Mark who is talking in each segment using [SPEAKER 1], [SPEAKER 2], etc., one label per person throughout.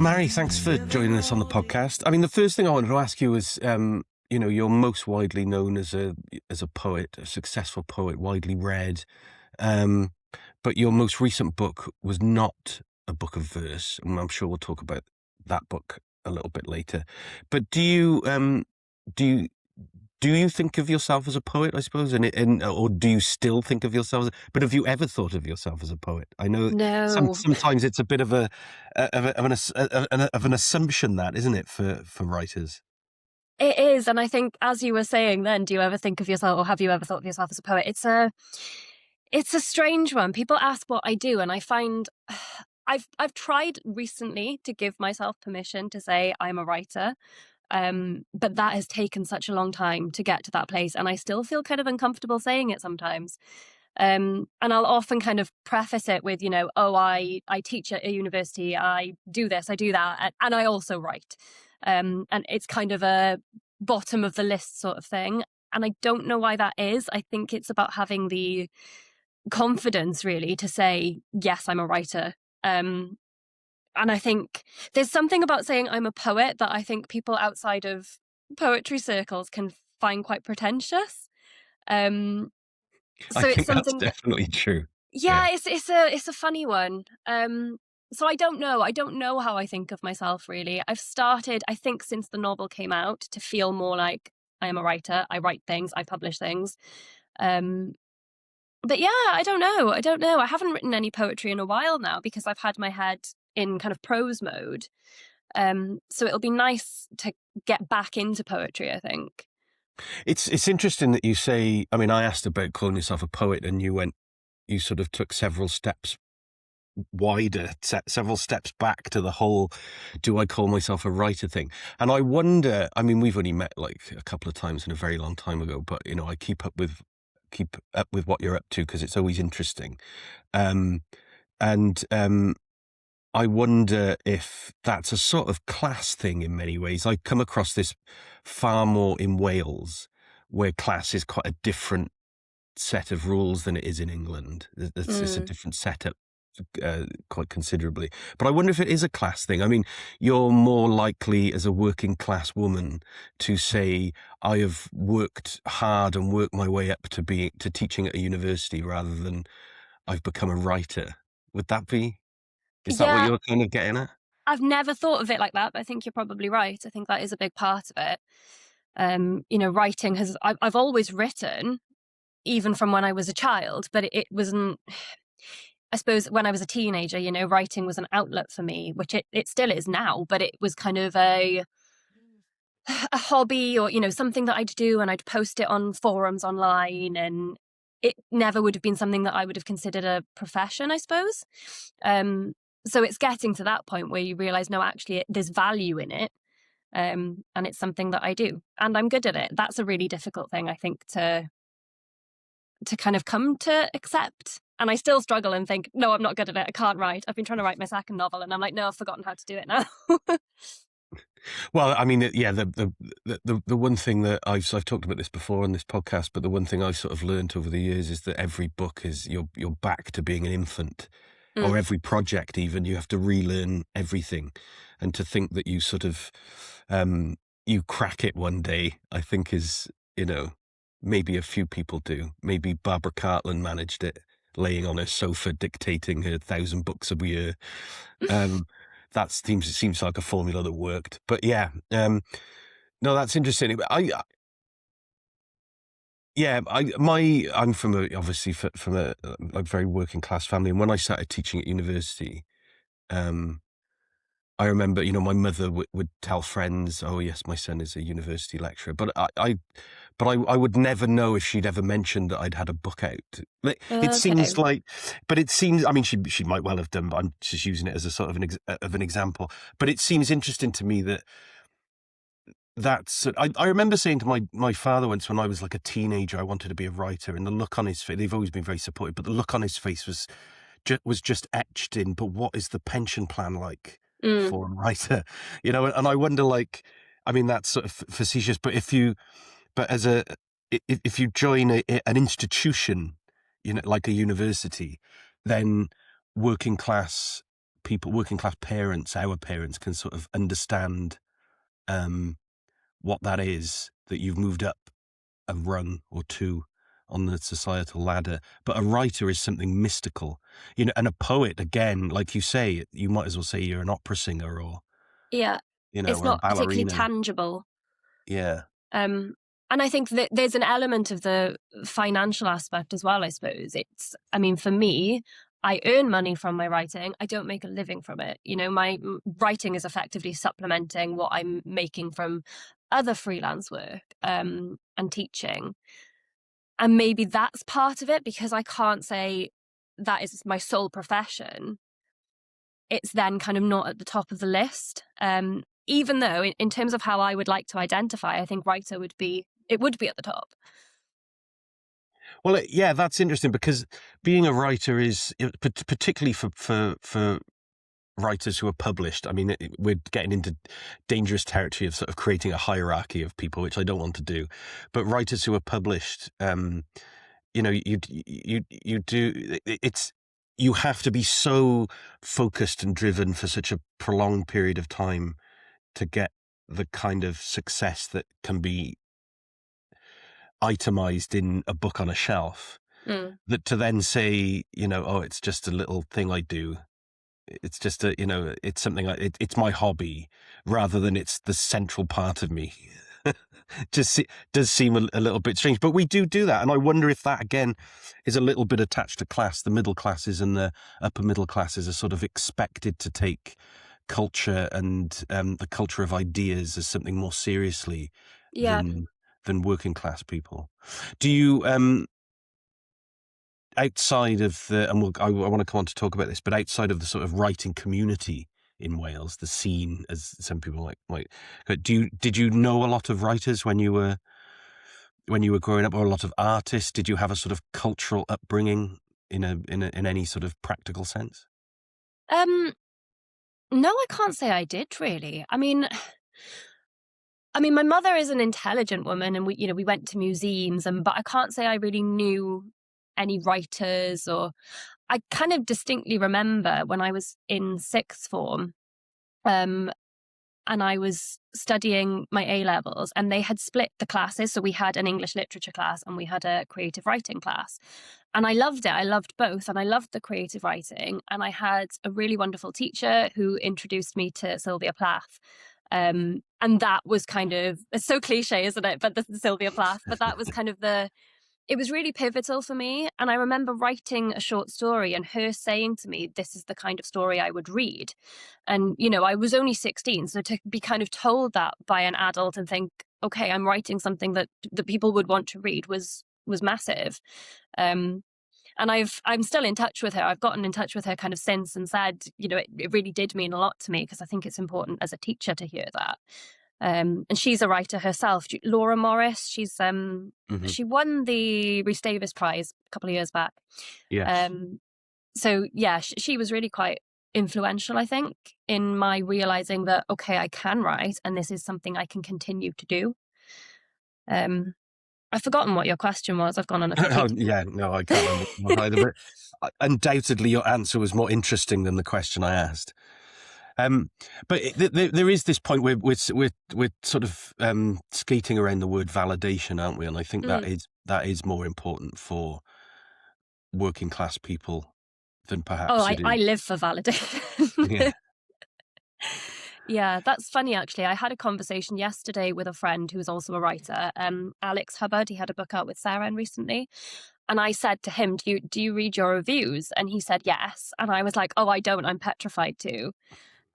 [SPEAKER 1] Mary, thanks for joining us on the podcast. I mean, the first thing I wanted to ask you is, you're most widely known as a poet, a successful poet, widely read. Um, but your most recent book was not a book of verse, and I'm sure we'll talk about that book a little bit later. But do you do you think of yourself as a poet, I suppose, or do you still think of yourself? But have you ever thought of yourself as a poet? I know
[SPEAKER 2] No,
[SPEAKER 1] sometimes it's a bit of an assumption, that isn't it, for writers?
[SPEAKER 2] it is. And I think, as you were saying then, do you ever think of yourself, or have you ever thought of yourself as a poet? It's a strange one. People ask what I do, and I find I've tried recently to give myself permission to say I'm a writer. But that has taken such a long time to get to that place, and I still feel kind of uncomfortable saying it sometimes. And I'll often kind of preface it with, oh, I teach at a university, I do this, I do that, and I also write. And it's kind of a bottom of the list sort of thing. And I don't know why that is. I think it's about having the confidence, really, to say, yes, I'm a writer. And I think there's something about saying I'm a poet that I think people outside of poetry circles can find quite pretentious. Um,
[SPEAKER 1] I
[SPEAKER 2] so it's
[SPEAKER 1] think that's
[SPEAKER 2] something that,
[SPEAKER 1] definitely true.
[SPEAKER 2] yeah,
[SPEAKER 1] Yeah.
[SPEAKER 2] it's a funny one. So I don't know. I don't know how I think of myself, really. I've started, I think, since the novel came out, to feel more like I am a writer. I write things, I publish things. Um, but yeah, I don't know. I don't know. I haven't written any poetry in a while now because I've had my head in kind of prose mode. So it'll be nice to get back into poetry, I think.
[SPEAKER 1] It's interesting that you say. I mean, I asked about calling yourself a poet, and you sort of took several steps several steps back to the whole "do I call myself a writer" thing. And I wonder. I mean, we've only met like a couple of times in a very long time ago, but I keep up with what you're up to because it's always interesting. Um, and I wonder if that's a sort of class thing in many ways. I come across this far more in Wales, where class is quite a different set of rules than it is in England. It's a
[SPEAKER 2] Mm.
[SPEAKER 1] different setup, quite considerably. But I wonder if it is a class thing. I mean, you're more likely as a working class woman to say, I have worked hard and worked my way up to teaching at a university, rather than I've become a writer. Would that be? Is that what
[SPEAKER 2] Yeah,
[SPEAKER 1] you're kind of getting at?
[SPEAKER 2] I've never thought of it like that, but I think you're probably right. I think that is a big part of it. Writing I've always written, even from when I was a child, but it wasn't, I suppose when I was a teenager, writing was an outlet for me, which it still is now, but it was kind of a hobby, or, something that I'd do, and I'd post it on forums online, and it never would have been something that I would have considered a profession, I suppose. So it's getting to that point where you realize, no, actually, there's value in it. And it's something that I do, and I'm good at it. That's a really difficult thing, I think, to kind of come to accept. And I still struggle and think, no, I'm not good at it. I can't write. I've been trying to write my second novel, and I'm like, no, I've forgotten how to do it now.
[SPEAKER 1] Well, I mean, yeah, the one thing that I've talked about this before on this podcast, but the one thing I've sort of learned over the years is that every book is you're back to being an infant, or
[SPEAKER 2] Mm.
[SPEAKER 1] every project even you have to relearn everything, and to think that you sort of you crack it one day, I think is maybe a few people do. Maybe Barbara Cartland managed it, laying on her sofa dictating her 1,000 books a year. Um, that seems like a formula that worked. But yeah, no, that's interesting. I'm from from a very working class family, and when I started teaching at university, um, I remember, my mother would tell friends, "Oh yes, my son is a university lecturer," but I would never know if she'd ever mentioned that I'd had a book out. It
[SPEAKER 2] Okay.
[SPEAKER 1] seems like, but it seems, I mean, she might well have done, but I'm just using it as a sort of an example. But it seems interesting to me that I remember saying to my father once, when I was like a teenager, I wanted to be a writer, and the look on his face, they've always been very supportive, but the look on his face was just etched in. But what is the pension plan like
[SPEAKER 2] Mm.
[SPEAKER 1] for a writer? And I wonder, like, I mean, that's sort of facetious, but if you join an institution, like a university, then working class people, working class parents, our parents, can sort of understand what that is, that you've moved up a rung or two on the societal ladder. But a writer is something mystical, and a poet, again, like you say, you might as well say you're an opera singer or,
[SPEAKER 2] Yeah, it's
[SPEAKER 1] or a
[SPEAKER 2] not particularly
[SPEAKER 1] ballerina.
[SPEAKER 2] tangible.
[SPEAKER 1] Yeah.
[SPEAKER 2] Um, and I think that there's an element of the financial aspect as well, I suppose. I mean, for me, I earn money from my writing. I don't make a living from it. My writing is effectively supplementing what I'm making from other freelance work, and teaching. And maybe that's part of it, because I can't say that is my sole profession. It's then kind of not at the top of the list. Even though in terms of how I would like to identify, I think writer would be at the top.
[SPEAKER 1] Well, yeah, that's interesting, because being a writer is, particularly for writers who are published. I mean, we're getting into dangerous territory of sort of creating a hierarchy of people, which I don't want to do. But writers who are published, you do, you have to be so focused and driven for such a prolonged period of time to get the kind of success that can be itemized in a book on a shelf. That to then say, oh, it's just a little thing I do. It's just it's something it's my hobby, rather than it's the central part of me. Just does seem a little bit strange, but we do that. And I wonder if that, again, is a little bit attached to class. The middle classes and the upper middle classes are sort of expected to take culture and the culture of ideas as something more seriously than working class people. Do you, outside of the, and I want to come on to talk about this, but outside of the sort of writing community in Wales, the scene, as some people might, did you know a lot of writers when you were growing up, or a lot of artists? Did you have a sort of cultural upbringing in any sort of practical sense?
[SPEAKER 2] No, I can't say I did, really. I mean, my mother is an intelligent woman, and we went to museums, but I can't say I really knew any writers. Or I kind of distinctly remember when I was in sixth form, and I was studying my A-levels, and they had split the classes. So we had an English literature class and we had a creative writing class. And I loved it. I loved both. And I loved the creative writing. And I had a really wonderful teacher who introduced me to Sylvia Plath. And that was kind of, it's so cliche, isn't it? But this is Sylvia Plath. But that was kind of it was really pivotal for me. And I remember writing a short story and her saying to me, this is the kind of story I would read. And, I was only 16. So to be kind of told that by an adult and think, okay, I'm writing something that people would want to read was massive. And I'm still in touch with her. I've gotten in touch with her kind of since and said, it really did mean a lot to me, because I think it's important as a teacher to hear that. And she's a writer herself. Laura Morris, she won the Rhys Davies Prize a couple of years back.
[SPEAKER 1] Yes.
[SPEAKER 2] So yeah, she was really quite influential, I think, in my realizing that, okay, I can write and this is something I can continue to do. I've forgotten what your question was. I've gone on a complete...
[SPEAKER 1] Yeah, no, I can't remember either. But undoubtedly, your answer was more interesting than the question I asked. But there is this point where we're sort of skating around the word validation, aren't we? And I think that is more important for working class people than perhaps.
[SPEAKER 2] Oh, I live for validation.
[SPEAKER 1] Yeah.
[SPEAKER 2] Yeah, that's funny, actually. I had a conversation yesterday with a friend who's also a writer, Alex Hubbard. He had a book out with Sarah recently. And I said to him, do you read your reviews? And he said, yes. And I was like, oh, I don't. I'm petrified to.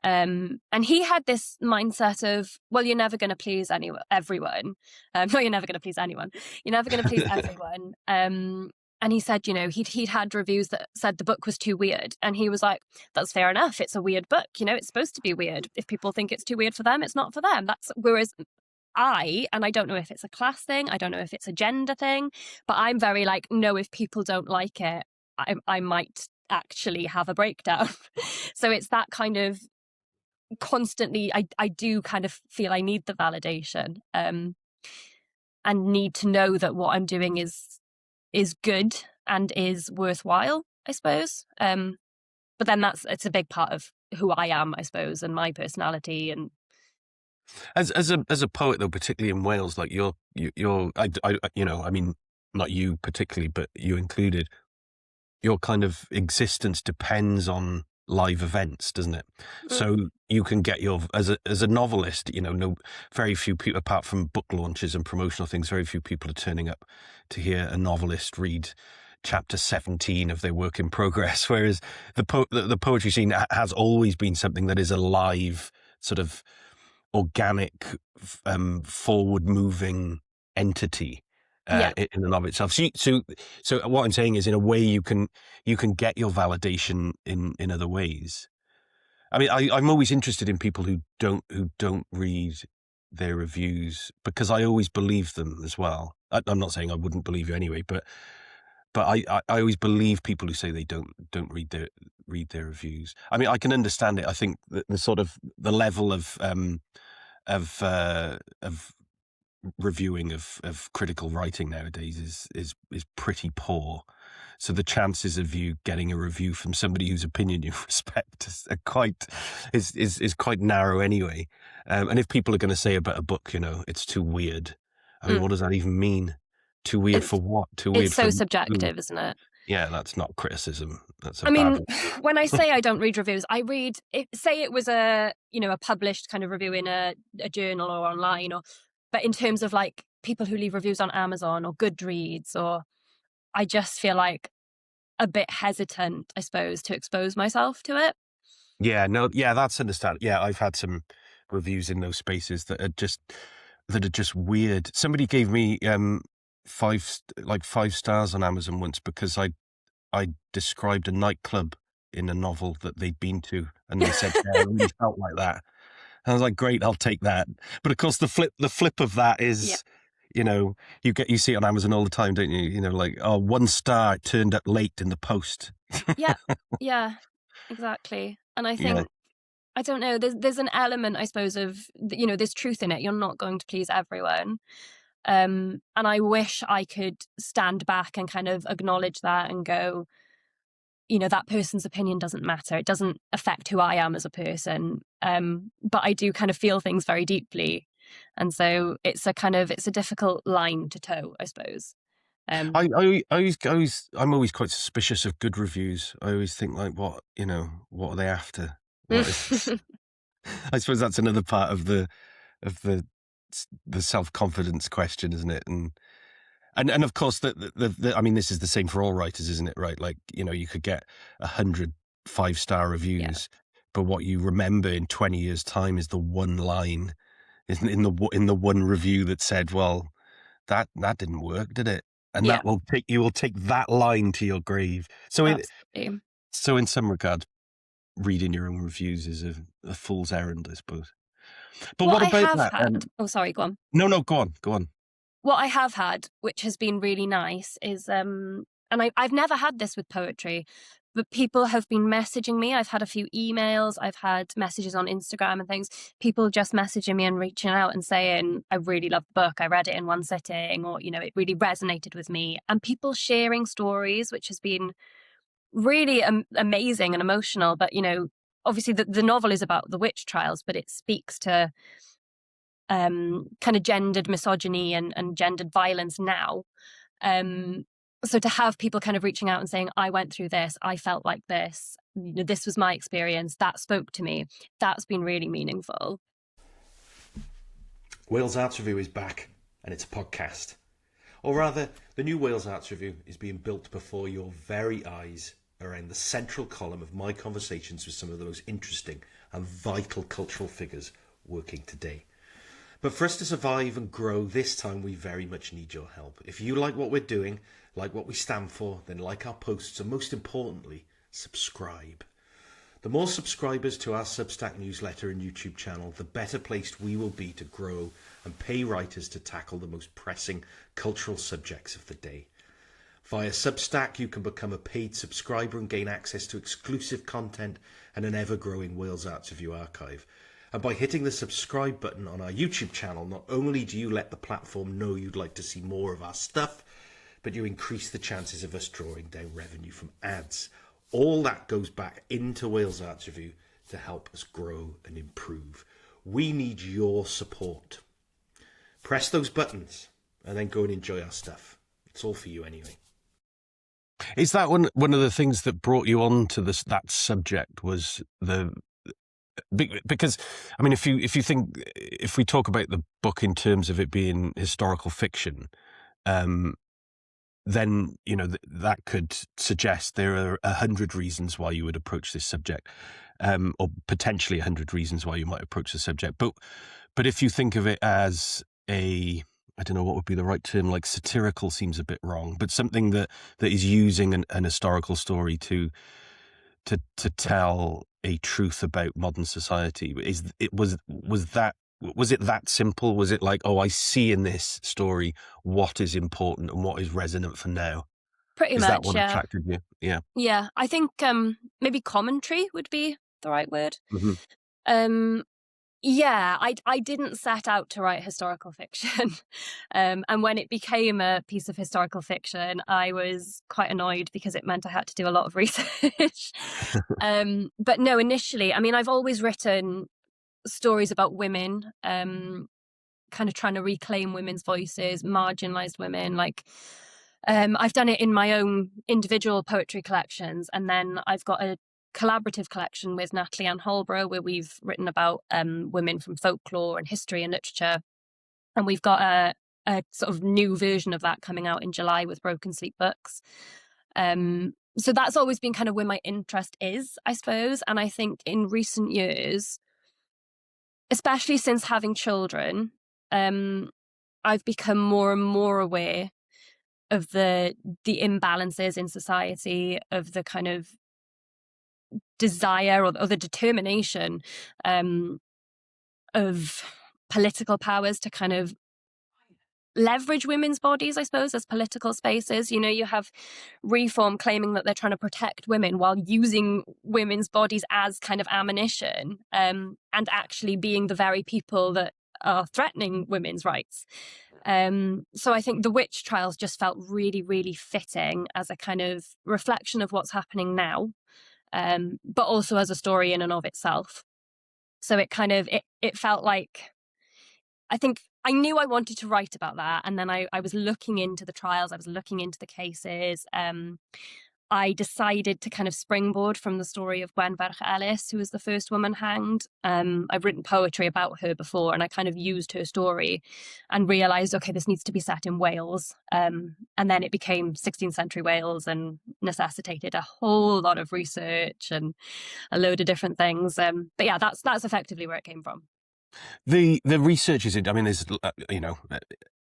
[SPEAKER 2] And he had this mindset of, well, you're never going to please everyone. No, you're never going to please anyone. You're never going to please everyone. And he said, he'd had reviews that said the book was too weird. And he was like, that's fair enough. It's a weird book. It's supposed to be weird. If people think it's too weird for them, it's not for them. Whereas and I don't know if it's a class thing, I don't know if it's a gender thing, but I'm very like, no, if people don't like it, I might actually have a breakdown. So it's that kind of constantly, I do kind of feel I need the validation, and need to know that what I'm doing is good and is worthwhile, I suppose. but then it's a big part of who I am, I suppose, and my personality. And
[SPEAKER 1] As a poet, though, particularly in Wales, like you're I mean, not you particularly, but you included, your kind of existence depends on live events, doesn't it? So you can get as a novelist, no, very few people, apart from book launches and promotional things, very few people are turning up to hear a novelist read chapter 17 of their work in progress. Whereas the poetry scene has always been something that is a live, sort of organic, forward moving entity.
[SPEAKER 2] yeah,
[SPEAKER 1] In and of itself. So what I'm saying is, in a way, you can get your validation in other ways. I mean, I'm always interested in people who don't read their reviews, because I always believe them as well. I'm not saying I wouldn't believe you anyway, but I always believe people who say they don't read their reviews. I mean, I can understand it. I think the sort of the level of reviewing of critical writing nowadays is pretty poor. So the chances of you getting a review from somebody whose opinion you respect is quite narrow anyway. And if people are going to say about a book, it's too weird. I mean, what does that even mean? Too weird
[SPEAKER 2] it's
[SPEAKER 1] for what? Too
[SPEAKER 2] it's
[SPEAKER 1] weird for
[SPEAKER 2] so
[SPEAKER 1] who?
[SPEAKER 2] subjective, isn't it?
[SPEAKER 1] Yeah, that's not criticism. That's a
[SPEAKER 2] I
[SPEAKER 1] bad
[SPEAKER 2] mean,
[SPEAKER 1] one.
[SPEAKER 2] when I say I don't read reviews, I read it, say it was a published kind of review in a journal or online, but in terms of like people who leave reviews on Amazon or Goodreads, or I just feel like a bit hesitant, I suppose, to expose myself to it.
[SPEAKER 1] Yeah, no, yeah, that's understandable. Yeah, I've had some reviews in those spaces that are just weird. Somebody gave me 5 stars on Amazon once because I described a nightclub in a novel that they'd been to, and they said, "Yeah, I really felt like that." And I was like, "Great, I'll take that." But of course, the flip of that
[SPEAKER 2] Yeah,
[SPEAKER 1] is, you see it on Amazon all the time, don't you? Like, oh, 1 star, it turned up late in the post.
[SPEAKER 2] yeah, yeah, exactly. And I
[SPEAKER 1] Yeah.
[SPEAKER 2] think, I don't know, there's an element, I suppose, of there's truth in it. You're not going to please everyone. And I wish I could stand back and kind of acknowledge that and go, that person's opinion doesn't matter. It doesn't affect who I am as a person. But I do kind of feel things very deeply. And so it's a difficult line to toe, I suppose.
[SPEAKER 1] I'm always quite suspicious of good reviews. I always think, like, what are they after? What is? I suppose that's another part of the of the self-confidence question, isn't it? And of course, I mean, this is the same for all writers, isn't it? Right? Like, you could get 100 5-star
[SPEAKER 2] Yeah,
[SPEAKER 1] reviews, but what you remember in 20 years' time is the one line, isn't in the one review that said, "Well, that didn't work, did it?" And
[SPEAKER 2] yeah,
[SPEAKER 1] you will take that line to your grave.
[SPEAKER 2] absolutely.
[SPEAKER 1] So in some regards, reading your own reviews is a fool's errand, I suppose. But
[SPEAKER 2] What
[SPEAKER 1] what
[SPEAKER 2] I
[SPEAKER 1] about
[SPEAKER 2] have
[SPEAKER 1] that?
[SPEAKER 2] had, oh, sorry, go on.
[SPEAKER 1] No, go on, go on.
[SPEAKER 2] What I have had, which has been really nice, is and I've never had this with poetry, but people have been messaging me. I've had a few emails, I've had messages on Instagram and things. People just messaging me and reaching out and saying, "I really loved the book. I read it in one sitting," or it really resonated with me. And people sharing stories, which has been really amazing and emotional. But obviously the novel is about the witch trials, but it speaks to kind of gendered misogyny and gendered violence now. So to have people kind of reaching out and saying, "I went through this, I felt like this, this was my experience, that spoke to me," that's been really meaningful.
[SPEAKER 3] Wales Arts Review is back, and it's a podcast. Or rather, the new Wales Arts Review is being built before your very eyes around the central column of my conversations with some of the most interesting and vital cultural figures working today. But for us to survive and grow this time, we very much need your help. If you like what we're doing, like what we stand for, then like our posts, and most importantly, subscribe. The more subscribers to our Substack newsletter and YouTube channel, the better placed we will be to grow and pay writers to tackle the most pressing cultural subjects of the day. Via Substack, you can become a paid subscriber and gain access to exclusive content and an ever-growing Wales Arts Review archive. And by hitting the subscribe button on our YouTube channel, not only do you let the platform know you'd like to see more of our stuff, but you increase the chances of us drawing down revenue from ads. All that goes back into Wales Arts Review to help us grow and improve. We need your support. Press those buttons and then go and enjoy our stuff. It's all for you anyway.
[SPEAKER 1] Is that one of the things that brought you on to that subject was because I mean, if we talk about the book in terms of it being historical fiction, then that could suggest there are 100 reasons why you would approach this subject, or potentially 100 reasons why you might approach the subject. But if you think of it as I don't know what would be the right term, like satirical seems a bit wrong, but something that is using an historical story to tell a truth about modern society. Was it that simple? Was it like, oh, I see in this story what is important and what is resonant for now?
[SPEAKER 2] Pretty
[SPEAKER 1] is
[SPEAKER 2] much,
[SPEAKER 1] that what
[SPEAKER 2] yeah.
[SPEAKER 1] attracted you? Yeah.
[SPEAKER 2] Yeah, I think maybe commentary would be the right word.
[SPEAKER 1] Mm-hmm.
[SPEAKER 2] Yeah, I didn't set out to write historical fiction. And when it became a piece of historical fiction, I was quite annoyed because it meant I had to do a lot of research. But no, initially, I mean, I've always written stories about women, kind of trying to reclaim women's voices, marginalized women. Like, I've done it in my own individual poetry collections, and then I've got a collaborative collection with Natalie Ann Holbrook where we've written about women from folklore and history and literature, and we've got a sort of new version of that coming out in July with Broken Sleep Books. So that's always been kind of where my interest is, I suppose. And I think in recent years, especially since having children, I've become more and more aware of the imbalances in society, of the kind of desire or the determination of political powers to kind of leverage women's bodies, I suppose, as political spaces. You have Reform claiming that they're trying to protect women while using women's bodies as kind of ammunition, and actually being the very people that are threatening women's rights. So I think the witch trials just felt really, really fitting as a kind of reflection of what's happening now, but also as a story in and of itself. So it kind of, it felt like, I think I knew I wanted to write about that. And then I was looking into the trials, I was looking into the cases. I decided to kind of springboard from the story of Gwenferch Ellis, who was the first woman hanged. I've written poetry about her before, and I kind of used her story and realised, okay, this needs to be set in Wales. And then it became 16th century Wales and necessitated a whole lot of research and a load of different things. But yeah, that's effectively where it came from.
[SPEAKER 1] The research is, I mean, there's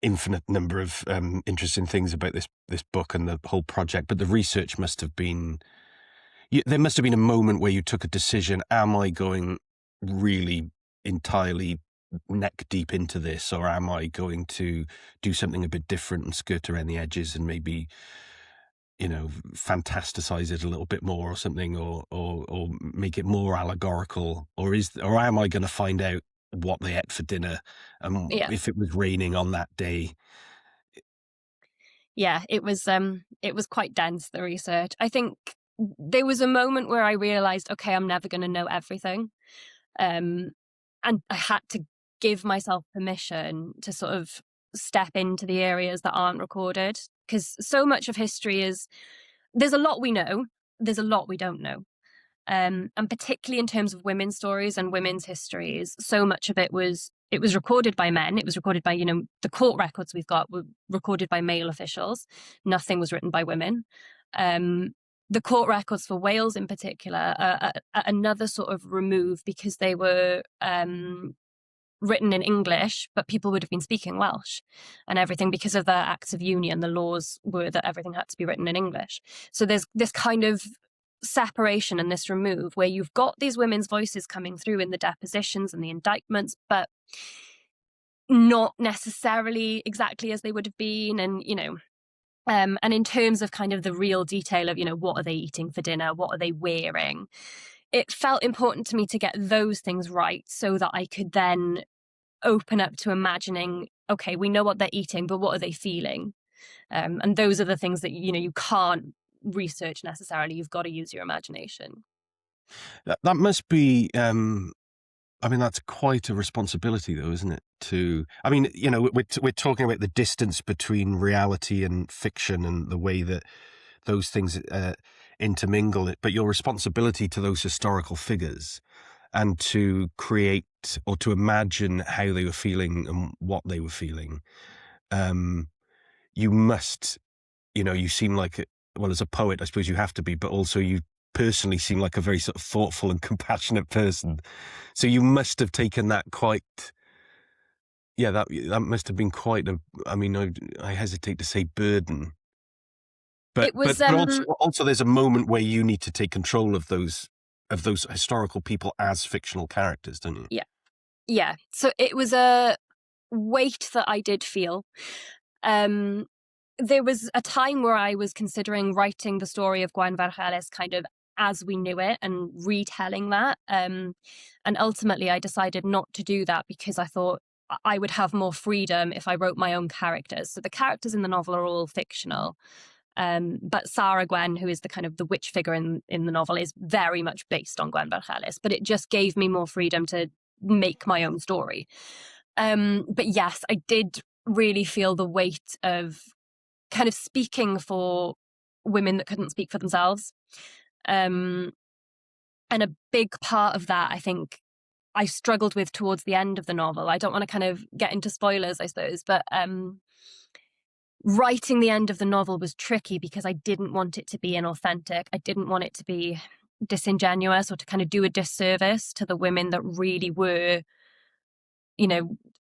[SPEAKER 1] infinite number of interesting things about this book and the whole project, but the research must have been, there must have been a moment where you took a decision: am I going really entirely neck deep into this, or am I going to do something a bit different and skirt around the edges and maybe fantasticize it a little bit more or something, or make it more allegorical, or am I going to find out what they ate for dinner and if it was raining on that day?
[SPEAKER 2] Yeah, it was quite dense, the research. I think there was a moment where I realized, okay, I'm never going to know everything, and I had to give myself permission to sort of step into the areas that aren't recorded, because so much of history there's a lot we know, there's a lot we don't know. And particularly in terms of women's stories and women's histories, so much of it was recorded by men. It was recorded by, the court records we've got were recorded by male officials. Nothing was written by women. The court records for Wales in particular are another sort of remove, because they were written in English, but people would have been speaking Welsh and everything. Because of the Acts of Union, the laws were that everything had to be written in English. So there's this kind of separation and this remove where you've got these women's voices coming through in the depositions and the indictments, but not necessarily exactly as they would have been. And and in terms of kind of the real detail of what are they eating for dinner, what are they wearing, it felt important to me to get those things right so that I could then open up to imagining, okay, we know what they're eating, but what are they feeling? And those are the things that you can't research necessarily. You've got to use your imagination.
[SPEAKER 1] That must be. I mean, that's quite a responsibility, though, isn't it? I mean, we're talking about the distance between reality and fiction and the way that those things intermingle. But your responsibility to those historical figures and to create or to imagine how they were feeling and what they were feeling. You must, you seem like, well, as a poet, I suppose you have to be, but also you personally seem like a very sort of thoughtful and compassionate person. So you must have taken that quite, that must have been quite I mean, I hesitate to say burden. But
[SPEAKER 2] It was
[SPEAKER 1] also there's a moment where you need to take control of those historical people as fictional characters, don't you?
[SPEAKER 2] Yeah. So it was a weight that I did feel. There was a time where I was considering writing the story of Gwenver Ellis kind of as we knew it and retelling that. And ultimately I decided not to do that because I thought I would have more freedom if I wrote my own characters. So the characters in the novel are all fictional. But Sarah Gwen, who is the kind of the witch figure in the novel, is very much based on Gwenver Ellis, but it just gave me more freedom to make my own story. But yes, I did really feel the weight of kind of speaking for women that couldn't speak for themselves. And a big part of that, I think, I struggled with towards the end of the novel. I don't want to kind of get into spoilers, I suppose, but writing the end of the novel was tricky because I didn't want it to be inauthentic. I didn't want it to be disingenuous or to kind of do a disservice to the women that really were,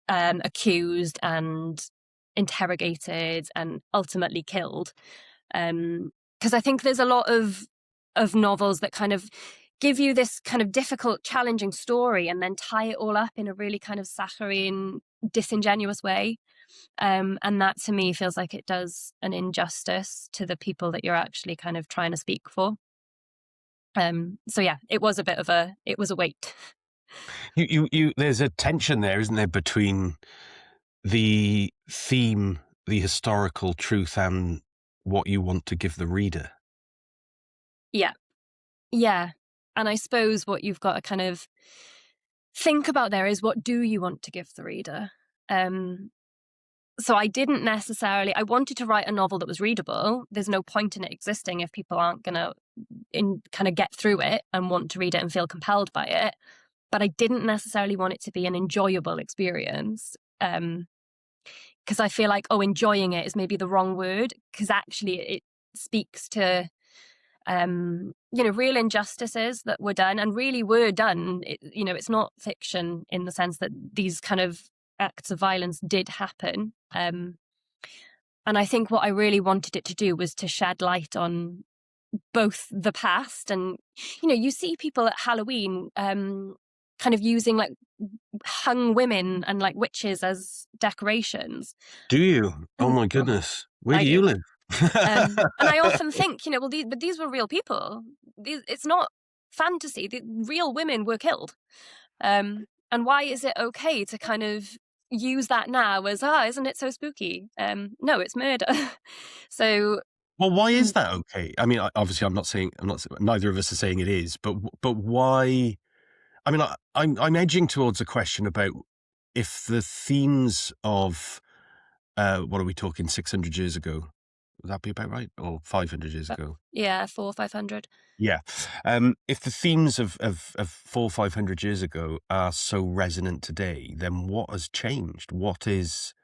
[SPEAKER 2] accused and interrogated and ultimately killed. Because I think there's a lot of novels that kind of give you this kind of difficult, challenging story and then tie it all up in a really kind of saccharine, disingenuous way. And that to me feels like it does an injustice to the people that you're actually kind of trying to speak for. So yeah, it was a weight.
[SPEAKER 1] There's a tension there, isn't there, between the theme, the historical truth, and what you want to give the reader.
[SPEAKER 2] Yeah. And I suppose what you've got to kind of think about there is, what do you want to give the reader? So I wanted to write a novel that was readable. There's no point in it existing if people aren't going to kind of get through it and want to read it and feel compelled by it. But I didn't necessarily want it to be an enjoyable experience. Because I feel like, enjoying it is maybe the wrong word, because actually it speaks to, real injustices that were done and really were done. It's not fiction in the sense that these kind of acts of violence did happen. And I think what I really wanted it to do was to shed light on both the past and, you see people at Halloween kind of using like hung women and like witches as decorations.
[SPEAKER 1] Do you? Oh my goodness. Where do you live?
[SPEAKER 2] And I often think, but these were real people. It's not fantasy. The real women were killed. And why is it okay to kind of use that now as, isn't it so spooky? No, it's murder. So.
[SPEAKER 1] Well, why is that okay? I mean, obviously neither of us are saying it is, but why? I mean, I'm edging towards a question about if the themes of, what are we talking, 600 years ago? Would that be about right? Or 500 years ago?
[SPEAKER 2] Yeah, 400 or 500.
[SPEAKER 1] Yeah. If the themes of 400 or 500 years ago are so resonant today, then what has changed? What is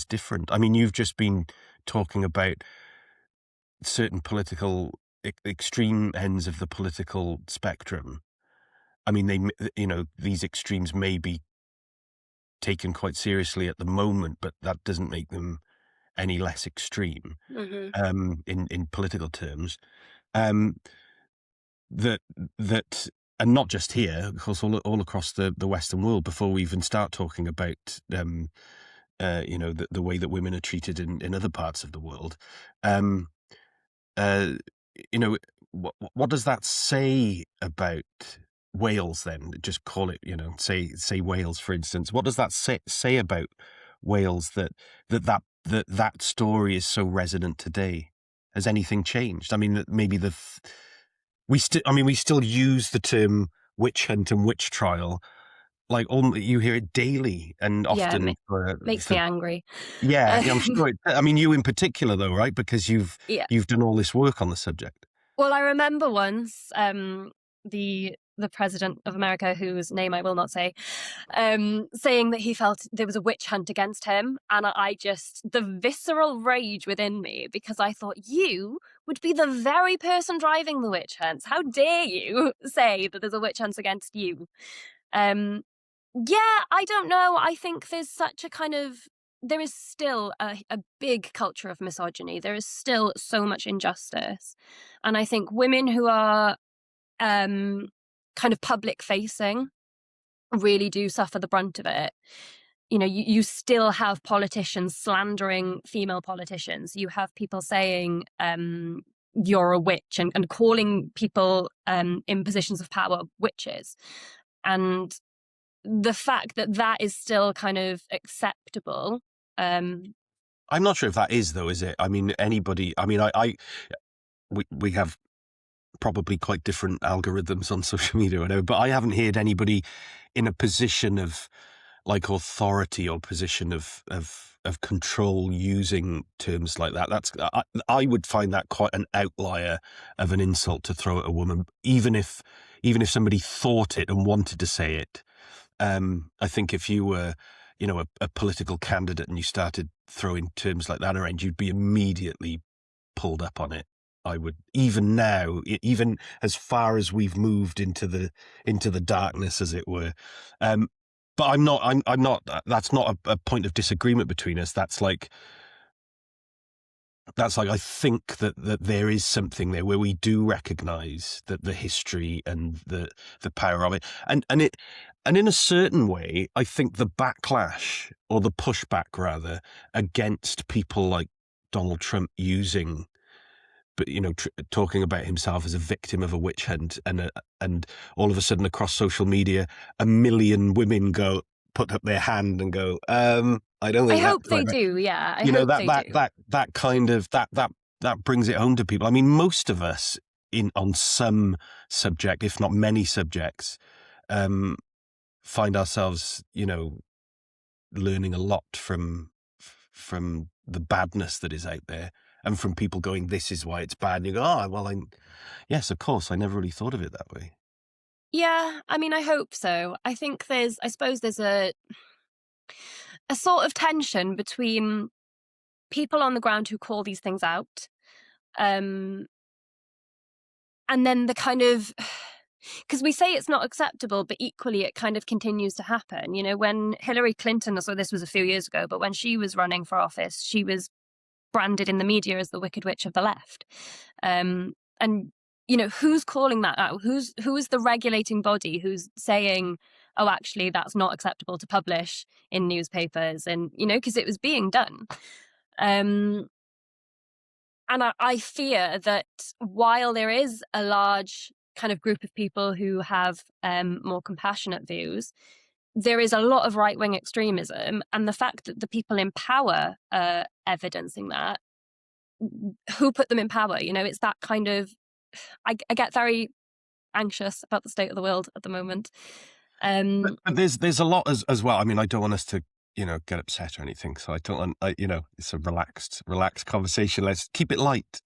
[SPEAKER 1] different? I mean, you've just been talking about certain political extreme ends of the political spectrum. I mean, these extremes may be taken quite seriously at the moment, but that doesn't make them any less extreme.
[SPEAKER 2] Mm-hmm.
[SPEAKER 1] In political terms. That and not just here, of course, all across the Western world. Before we even start talking about the way that women are treated in other parts of the world. What does that say about Wales then? Just call it, say Wales, for instance. What does that say about Wales that story is so resonant today? has anything changed? I mean, maybe we still use the term witch hunt and witch trial. Like, you hear it daily and
[SPEAKER 2] Yeah,
[SPEAKER 1] often
[SPEAKER 2] makes me angry.
[SPEAKER 1] yeah, I'm sure. I mean, you in particular, though, right? Because you've
[SPEAKER 2] Yeah.
[SPEAKER 1] done all this work on the subject.
[SPEAKER 2] Well, I remember once the president of America, whose name I will not say, saying that he felt there was a witch hunt against him, and I just, the visceral rage within me, because I thought, you would be the very person driving the witch hunts. How dare you say that there's a witch hunt against you? Yeah, I don't know. I think there's such a kind of, there is still a big culture of misogyny. There is still so much injustice. And I think women who are kind of public facing really do suffer the brunt of it. You know, you still have politicians slandering female politicians. You have people saying you're a witch and calling people in positions of power witches. And the fact that that is still kind of acceptable.
[SPEAKER 1] I'm not sure if that is, though, is it? I mean, anybody, I mean, we have probably quite different algorithms on social media, whatever, but I haven't heard anybody in a position of like authority or position of control using terms like that. I would find that quite an outlier of an insult to throw at a woman, even if somebody thought it and wanted to say it. I think if you were, you know, a political candidate and you started throwing terms like that around, you'd be immediately pulled up on it. I would, even now, even as far as we've moved into the darkness, as it were. But I'm not. That's not a point of disagreement between us. That's like I think that there is something there where we do recognise that the history and the power of it, and in a certain way, I think the backlash or the pushback rather against people like Donald Trump using, but you know, talking about himself as a victim of a witch hunt, and all of a sudden across social media, 1 million women put up their hand and go, I don't think.
[SPEAKER 2] I hope they do. Yeah, I
[SPEAKER 1] you know,
[SPEAKER 2] hope they do.
[SPEAKER 1] that kind of that brings it home to people. I mean, most of us on some subject, if not many subjects, find ourselves, you know, learning a lot from the badness that is out there. And from people going, this is why it's bad. And you go, oh, well, yes, of course. I never really thought of it that way.
[SPEAKER 2] Yeah, I mean, I hope so. I think I suppose there's a sort of tension between people on the ground who call these things out, and then the kind of, because we say it's not acceptable, but equally it kind of continues to happen. You know, when Hillary Clinton, so this was a few years ago, but when she was running for office, she was branded in the media as the Wicked Witch of the left. And, you know, who's calling that out? Who is the regulating body who's saying, oh, actually, that's not acceptable to publish in newspapers? And, you know, because it was being done. And I fear that while there is a large kind of group of people who have more compassionate views, there is a lot of right-wing extremism, and the fact that the people in power are evidencing that, who put them in power? You know, it's that kind of, I get very anxious about the state of the world at the moment.
[SPEAKER 1] But there's a lot as well. I mean, I don't want us to, you know, get upset or anything. So I don't want, you know, it's a relaxed conversation. Let's keep it light.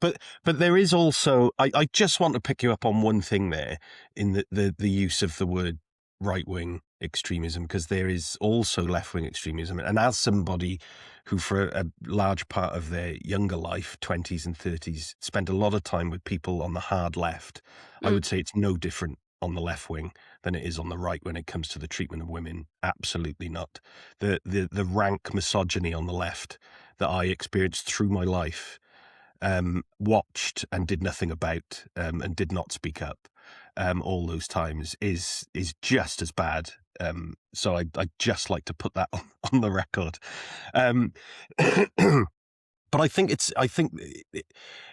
[SPEAKER 1] but there is also, I just want to pick you up on one thing there in the use of the word right-wing extremism, because there is also left-wing extremism. And as somebody who for a large part of their younger life, 20s and 30s, spent a lot of time with people on the hard left, I would say it's no different on the left wing than it is on the right when it comes to the treatment of women. Absolutely not. The rank misogyny on the left that I experienced through my life, watched and did nothing about, and did not speak up all those times is just as bad. So I'd just like to put that on the record. But I think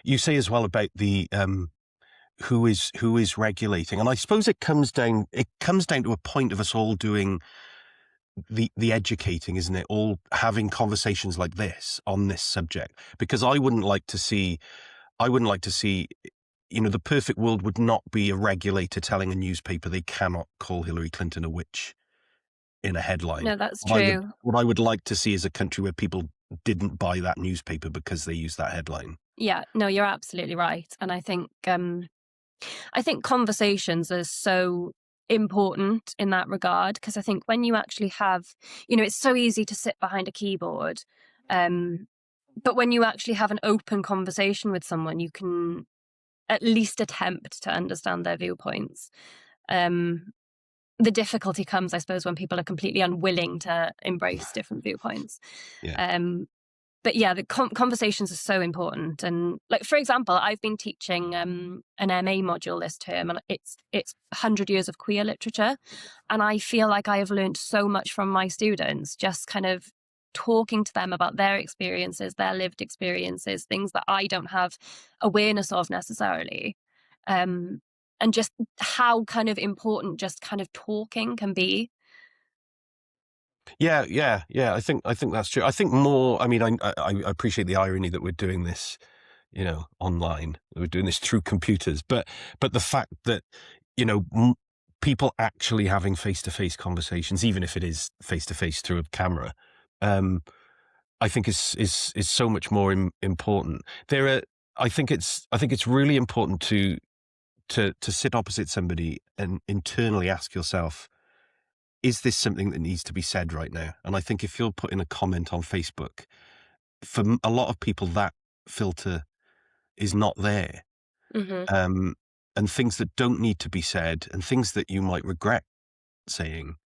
[SPEAKER 1] you say as well about the who is regulating, and I suppose it comes down to a point of us all doing the educating, isn't it? All having conversations like this on this subject, because I wouldn't like to see, the perfect world would not be a regulator telling a newspaper they cannot call Hillary Clinton a witch in a headline.
[SPEAKER 2] No, that's true.
[SPEAKER 1] What I would like to see is a country where people didn't buy that newspaper because they used that headline.
[SPEAKER 2] Yeah, no, you're absolutely right. And I think conversations are so important in that regard, because I think when you actually have, it's so easy to sit behind a keyboard, but when you actually have an open conversation with someone, you can at least attempt to understand their viewpoints. The difficulty comes, I suppose, when people are completely unwilling to embrace different viewpoints.
[SPEAKER 1] Yeah.
[SPEAKER 2] But yeah, the conversations are so important. And like, for example, I've been teaching an MA module this term, and it's 100 years of queer literature. And I feel like I have learned so much from my students, just kind of talking to them about their experiences, their lived experiences, things that I don't have awareness of necessarily. And just how kind of important just kind of talking can be.
[SPEAKER 1] Yeah. I think that's true. I think more. I mean, I appreciate the irony that we're doing this, online. We're doing this through computers, but the fact that people actually having face-to-face conversations, even if it is face-to-face through a camera, I think is so much more important. I think it's really important to sit opposite somebody and internally ask yourself, is this something that needs to be said right now? And I think if you're putting a comment on Facebook, for a lot of people, that filter is not there.
[SPEAKER 2] Mm-hmm.
[SPEAKER 1] And things that don't need to be said and things that you might regret saying,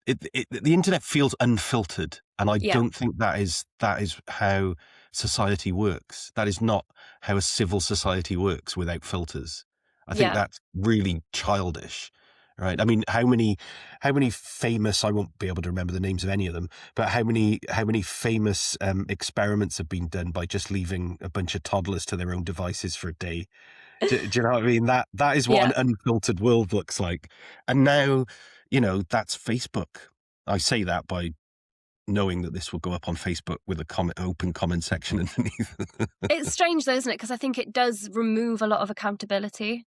[SPEAKER 1] the internet feels unfiltered. And I don't think that is how society works. That is not how a civil society works without filters. I think that's really childish. Right. I mean, how many famous, I won't be able to remember the names of any of them, but how many famous experiments have been done by just leaving a bunch of toddlers to their own devices for a day? Do you know what I mean? That is what an unfiltered world looks like. And now, that's Facebook. I say that by knowing that this will go up on Facebook with an open comment section underneath.
[SPEAKER 2] It's strange though, isn't it? Because I think it does remove a lot of accountability.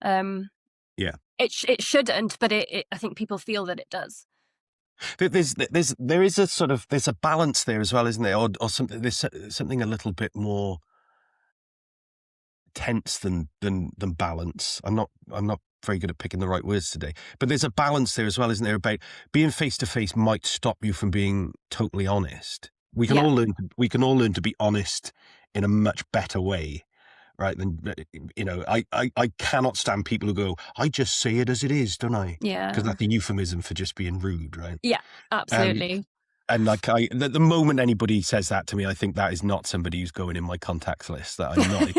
[SPEAKER 1] Yeah.
[SPEAKER 2] It shouldn't, but I think people feel that it does.
[SPEAKER 1] There is a sort of, there's a balance there as well, isn't there? Or something, there's something a little bit more tense than balance. I'm not very good at picking the right words today, but there's a balance there as well, isn't there? About being face to face might stop you from being totally honest. We can all learn to be honest in a much better way. Right, then I cannot stand people who go, I just say it as it is, don't I?
[SPEAKER 2] Yeah,
[SPEAKER 1] because that's a euphemism for just being rude, right?
[SPEAKER 2] Yeah, absolutely.
[SPEAKER 1] And like the moment anybody says that to me, I think that is not somebody who's going in my contacts list. That I'm not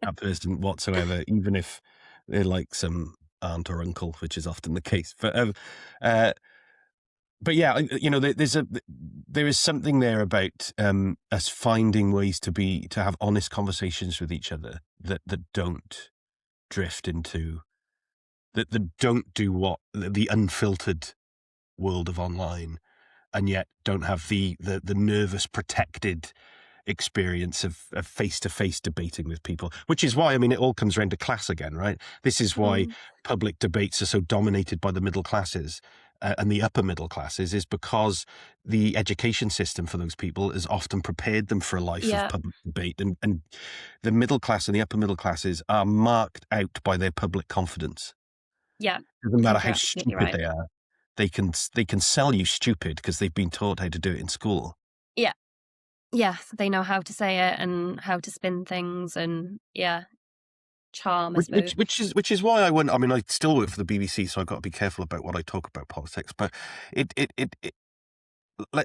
[SPEAKER 1] that person whatsoever, even if they're like some aunt or uncle, which is often the case. But yeah, there is something there about us finding ways to have honest conversations with each other that don't drift into that don't do what the unfiltered world of online, and yet don't have the nervous protected experience of face-to-face debating with people, which is why, I mean, it all comes around to class again, right? This is why public debates are so dominated by the middle classes and the upper middle classes, is because the education system for those people has often prepared them for a life of public debate, and the middle class and the upper middle classes are marked out by their public confidence.
[SPEAKER 2] Yeah,
[SPEAKER 1] doesn't matter how stupid they are, they can sell you stupid because they've been taught how to do it in school.
[SPEAKER 2] Yeah, they know how to say it and how to spin things, and charm.
[SPEAKER 1] Which is why I still work for the BBC, so I've got to be careful about what I talk about politics. But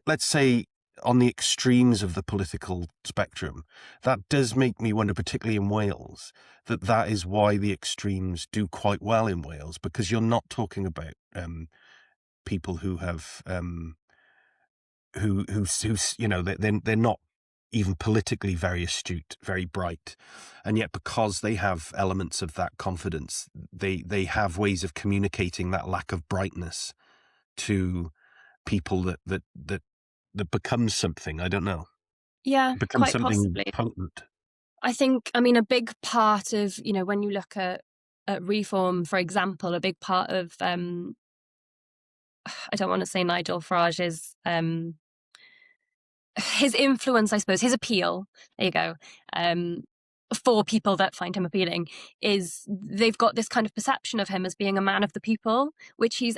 [SPEAKER 1] let's say on the extremes of the political spectrum, that does make me wonder, particularly in Wales, that is why the extremes do quite well in Wales, because you're not talking about people who have who they're not even politically very astute, very bright, and yet because they have elements of that confidence, they have ways of communicating that lack of brightness to people that becomes something. I don't know.
[SPEAKER 2] Yeah,
[SPEAKER 1] Becomes
[SPEAKER 2] quite
[SPEAKER 1] something
[SPEAKER 2] possibly.
[SPEAKER 1] potent.
[SPEAKER 2] I think, I mean, a big part of, when you look at reform, for example, a big part of, I don't want to say Nigel Farage's, his influence, I suppose, his appeal, there you go, for people that find him appealing, is they've got this kind of perception of him as being a man of the people, which he's,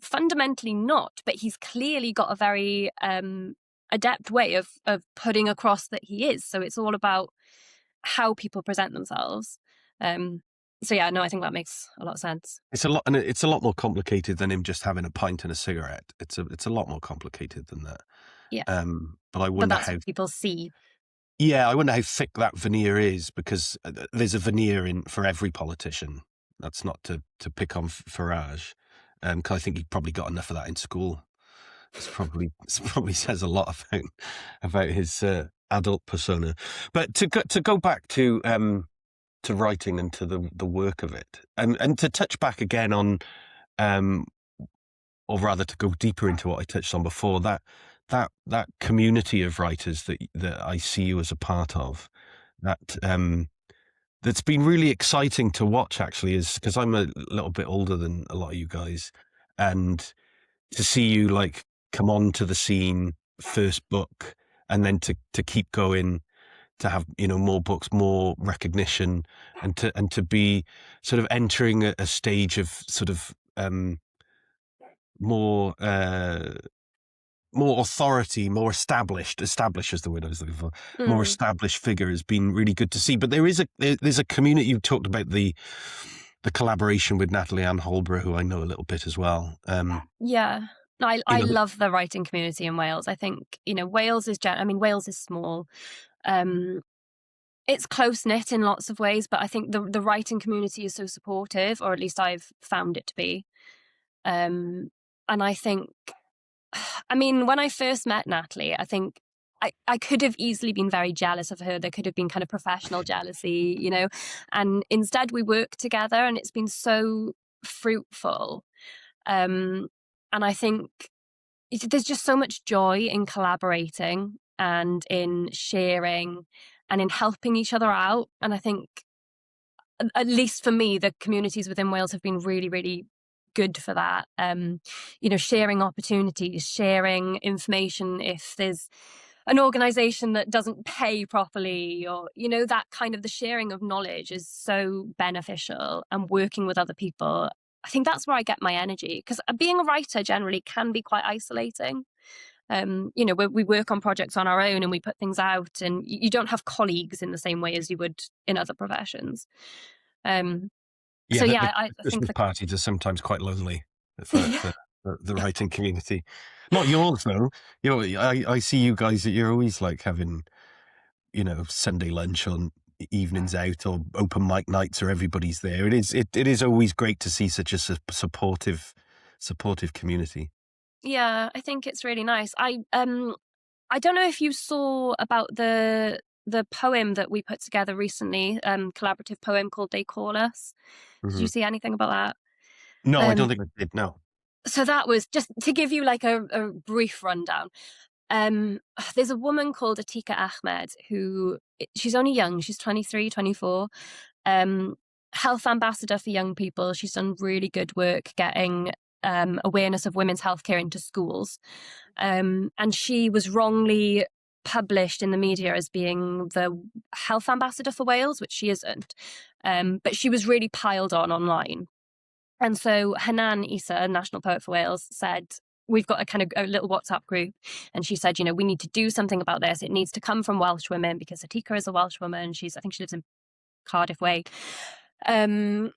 [SPEAKER 2] fundamentally not, but he's clearly got a very adept way of putting across that he is. So it's all about how people present themselves. So yeah, no, I think that makes a lot of sense.
[SPEAKER 1] It's a lot more complicated than him just having a pint and a cigarette. It's a lot more complicated than that.
[SPEAKER 2] Yeah.
[SPEAKER 1] But I
[SPEAKER 2] But
[SPEAKER 1] wonder
[SPEAKER 2] that's
[SPEAKER 1] how.
[SPEAKER 2] what people see.
[SPEAKER 1] Yeah, I wonder how thick that veneer is, because there's a veneer for every politician. That's not to pick on Farage, because I think he probably got enough of that in school. This probably says a lot about his adult persona. But to go back to writing and to the work of it, and to touch back again on, or rather to go deeper into what I touched on before, that community of writers that I see you as a part of, that's been really exciting to watch, actually, is because I'm a little bit older than a lot of you guys, and to see you like come onto the scene, first book, and then to keep going, to have more books, more recognition, and to be sort of entering a stage of sort of more authority, more established is the word I was looking for. More established figure has been really good to see. But there's a community. You talked about the collaboration with Natalie Ann Holborough, who I know a little bit as well.
[SPEAKER 2] Yeah. I love the writing community in Wales. I think, Wales is small. It's close-knit in lots of ways, but I think the writing community is so supportive, or at least I've found it to be. And I think, I mean, when I first met Natalie, I think I could have easily been very jealous of her. There could have been kind of professional jealousy, and instead we worked together, and it's been so fruitful. And I think there's just so much joy in collaborating and in sharing and in helping each other out. And I think, at least for me, the communities within Wales have been really, really good for that. Sharing opportunities, sharing information if there's an organisation that doesn't pay properly, or, that kind of, the sharing of knowledge is so beneficial, and working with other people. I think that's where I get my energy, because being a writer generally can be quite isolating. We work on projects on our own and we put things out, and you don't have colleagues in the same way as you would in other professions. I think
[SPEAKER 1] the parties are sometimes quite lonely for the writing community. Not yours though. I see you guys that you're always like having, Sunday lunch on evenings out, or open mic nights, or everybody's there. It is always great to see such a supportive community.
[SPEAKER 2] Yeah, I think it's really nice. I don't know if you saw about the poem that we put together recently, collaborative poem called They Call Us. Did you see anything about that?
[SPEAKER 1] No, I don't think I did. No.
[SPEAKER 2] So that was just to give you like a brief rundown. There's a woman called Atika Ahmed who, she's only young, she's 23, 24, health ambassador for young people. She's done really good work getting awareness of women's healthcare into schools. And she was wrongly published in the media as being the health ambassador for Wales, which she isn't. But she was really piled on online. And so Hanan Issa, National Poet for Wales, said, we've got a little WhatsApp group. And she said, we need to do something about this. It needs to come from Welsh women, because Atika is a Welsh woman. I think she lives in Cardiff Way. And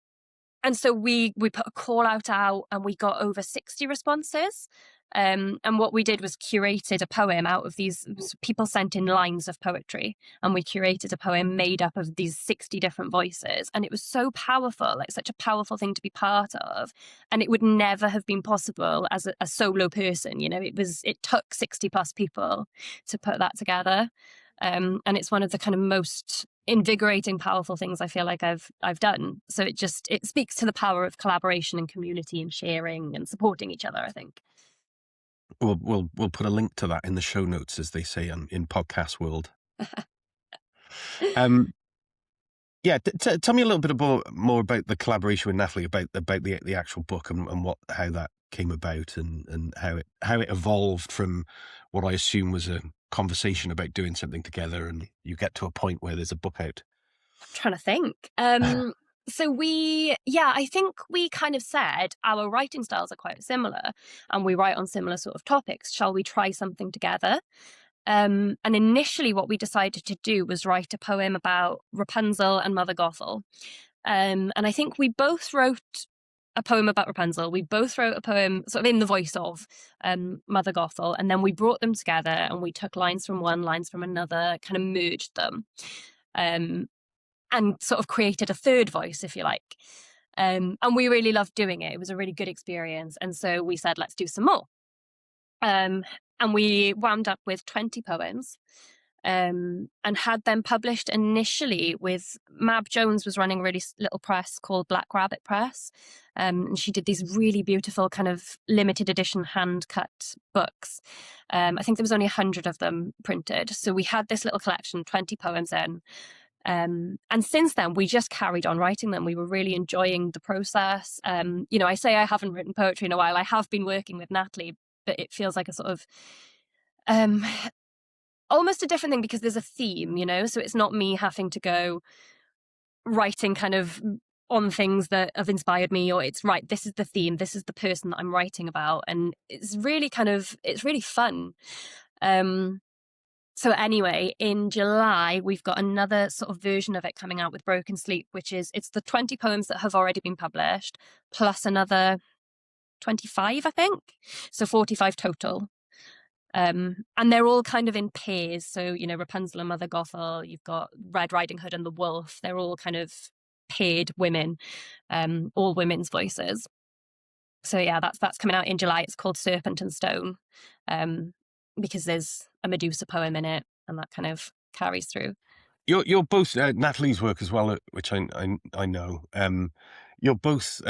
[SPEAKER 2] so we put a call out, and we got over 60 responses. And what we did was curated a poem out of these people sent in lines of poetry, and we curated a poem made up of these 60 different voices. And it was so powerful, like such a powerful thing to be part of. And it would never have been possible as a solo person. It took 60 plus people to put that together. And it's one of the kind of most invigorating, powerful things I feel like I've done. So it speaks to the power of collaboration and community and sharing and supporting each other, I think.
[SPEAKER 1] We'll put a link to that in the show notes, as they say in podcast world. Um, yeah, tell me a little bit more about the collaboration with Natalie, about the actual book and how that came about, and how it evolved from what I assume was a conversation about doing something together, and you get to a point where there's a book out.
[SPEAKER 2] I'm trying to think. So I think we kind of said our writing styles are quite similar and we write on similar sort of topics. Shall we try something together? And initially what we decided to do was write a poem about Rapunzel and Mother Gothel. And I think we both wrote a poem about Rapunzel. We both wrote a poem sort of in the voice of Mother Gothel. And then we brought them together and we took lines from one, lines from another, kind of merged them. And sort of created a third voice, if you like. And we really loved doing it. It was a really good experience. And so we said, let's do some more. And we wound up with 20 poems and had them published initially with Mab Jones was running a really little press called Black Rabbit Press. And she did these really beautiful kind of limited edition hand cut books. I think there was only 100 of them printed. So we had this little collection, 20 poems in. And since then, we just carried on writing them. We were really enjoying the process. I say I haven't written poetry in a while. I have been working with Natalie, but it feels like a sort of almost a different thing because there's a theme, so it's not me having to go writing kind of on things that have inspired me, or it's right, this is the theme, this is the person that I'm writing about. And it's really fun. So anyway, in July, we've got another sort of version of it coming out with Broken Sleep, it's the 20 poems that have already been published, plus another 25, I think. So 45 total. And they're all kind of in pairs. So, Rapunzel and Mother Gothel, you've got Red Riding Hood and the Wolf. They're all kind of paired women, all women's voices. So yeah, that's coming out in July. It's called Serpent and Stone. Because there's a Medusa poem in it, and that kind of carries through.
[SPEAKER 1] You're both Natalie's work as well, which I know. You're both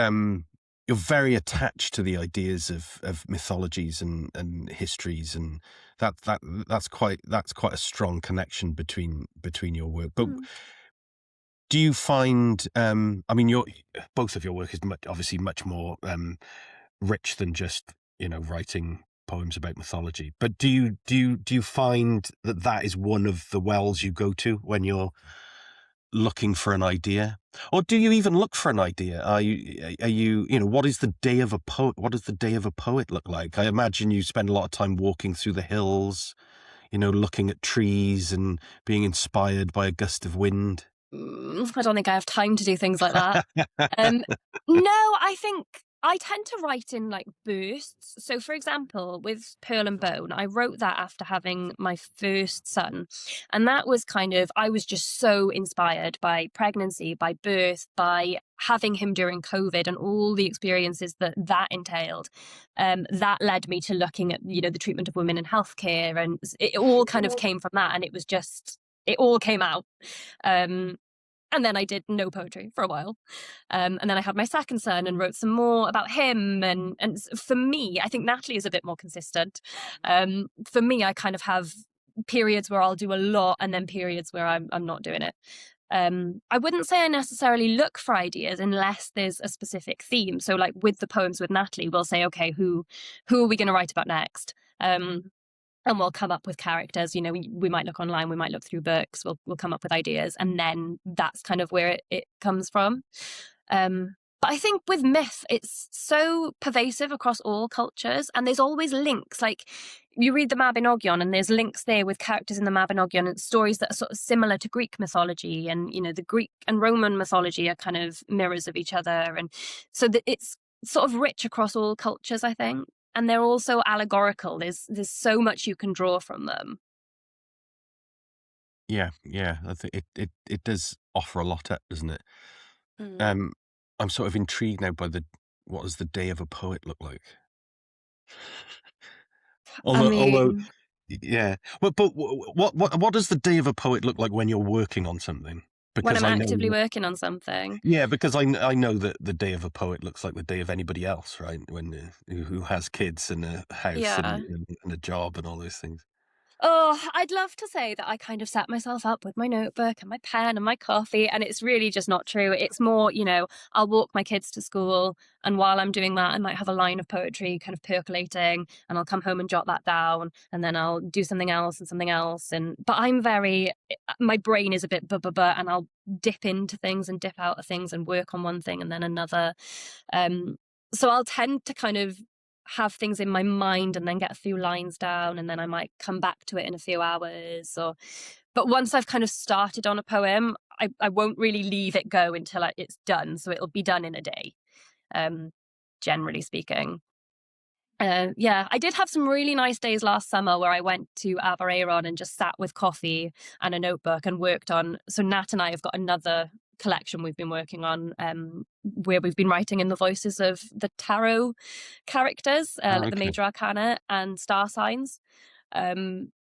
[SPEAKER 1] you're very attached to the ideas of mythologies and histories, and that's quite a strong connection between your work. But do you find? Both of your work is obviously much more rich than just writing poems about mythology. But do you find that is one of the wells you go to when you're looking for an idea, or do you even look for an idea? Are you what is the day of a poet? What does the day of a poet look like? I imagine you spend a lot of time walking through the hills, looking at trees and being inspired by a gust of wind.
[SPEAKER 2] I don't think I have time to do things like that. No, I think I tend to write in like bursts. So, for example, with Pearl and Bone, I wrote that after having my first son. And that was I was just so inspired by pregnancy, by birth, by having him during COVID and all the experiences that entailed. That led me to looking at, the treatment of women in healthcare. And it all kind of came from that. And it all came out. And then I did no poetry for a while. And then I had my second son and wrote some more about him. And for me, I think Natalie is a bit more consistent. For me, I kind of have periods where I'll do a lot and then periods where I'm not doing it. I wouldn't say I necessarily look for ideas unless there's a specific theme. So like with the poems with Natalie, we'll say, okay, who are we going to write about next? And we'll come up with characters, we might look online, we might look through books, we'll come up with ideas, and then that's kind of where it comes from. But I think with myth, it's so pervasive across all cultures, and there's always links. Like you read the Mabinogion, and there's links there with characters in the Mabinogion and stories that are sort of similar to Greek mythology, and the Greek and Roman mythology are kind of mirrors of each other, and so that it's sort of rich across all cultures, I think. And they're also allegorical. There's so much you can draw from them.
[SPEAKER 1] Yeah. I think it does offer a lot, doesn't it?
[SPEAKER 2] Mm.
[SPEAKER 1] I'm sort of intrigued now by what does the day of a poet look like? Although, yeah. But what does the day of a poet look like when you're working on something?
[SPEAKER 2] When
[SPEAKER 1] because
[SPEAKER 2] I'm
[SPEAKER 1] I know
[SPEAKER 2] actively working on something.
[SPEAKER 1] yeah, because I know that the day of a poet looks like the day of anybody else, right? When who has kids and a house
[SPEAKER 2] Yeah.
[SPEAKER 1] and a job and all those things.
[SPEAKER 2] Oh, I'd love to say that I kind of set myself up with my notebook and my pen and my coffee, and it's really just not true. It's more, I'll walk my kids to school, and while I'm doing that, I might have a line of poetry kind of percolating, and I'll come home and jot that down, and then I'll do something else and something else. But my brain is a bit and I'll dip into things and dip out of things and work on one thing and then another. So I'll tend to kind of have things in my mind and then get a few lines down, and then I might come back to it in a few hours. But once I've kind of started on a poem, I won't really leave it go until it's done. So it'll be done in a day, generally speaking. Yeah, I did have some really nice days last summer where I went to Abereiron and just sat with coffee and a notebook and worked on. So Nat and I have got another collection we've been working on, where we've been writing in the voices of the tarot characters,
[SPEAKER 1] Oh,
[SPEAKER 2] like the
[SPEAKER 1] okay.
[SPEAKER 2] major arcana and star signs. Um,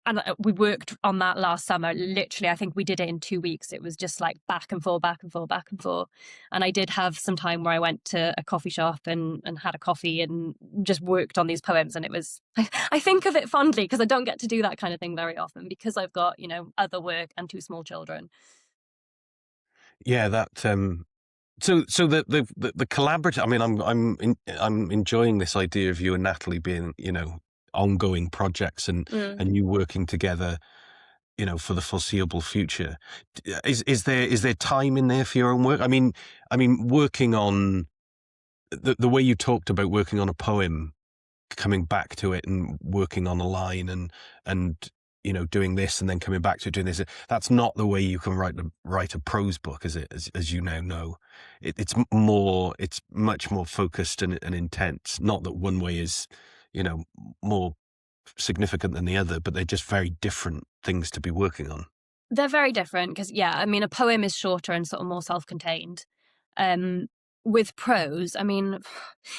[SPEAKER 2] and we worked on that last summer. Literally, I think we did it in 2 weeks. It was just like back and forth, back and forth, back and forth. And I did have some time where I went to a coffee shop and had a coffee and just worked on these poems. And it was, I think of it fondly because I don't get to do that kind of thing very often because I've got, other work and 2 small children.
[SPEAKER 1] Yeah, that so the collaborative. I mean, I'm enjoying this idea of you and Natalie being, ongoing projects and you working together, for the foreseeable future. Is there time in there for your own work? I mean, working on the way you talked about working on a poem, coming back to it and working on a line and doing this and then coming back to doing this. That's not the way you can write a prose book, is it? As you now know, it's much more focused and intense. Not that one way is, more significant than the other, but they're just very different things to be working on.
[SPEAKER 2] They're very different because, a poem is shorter and sort of more self-contained. With prose,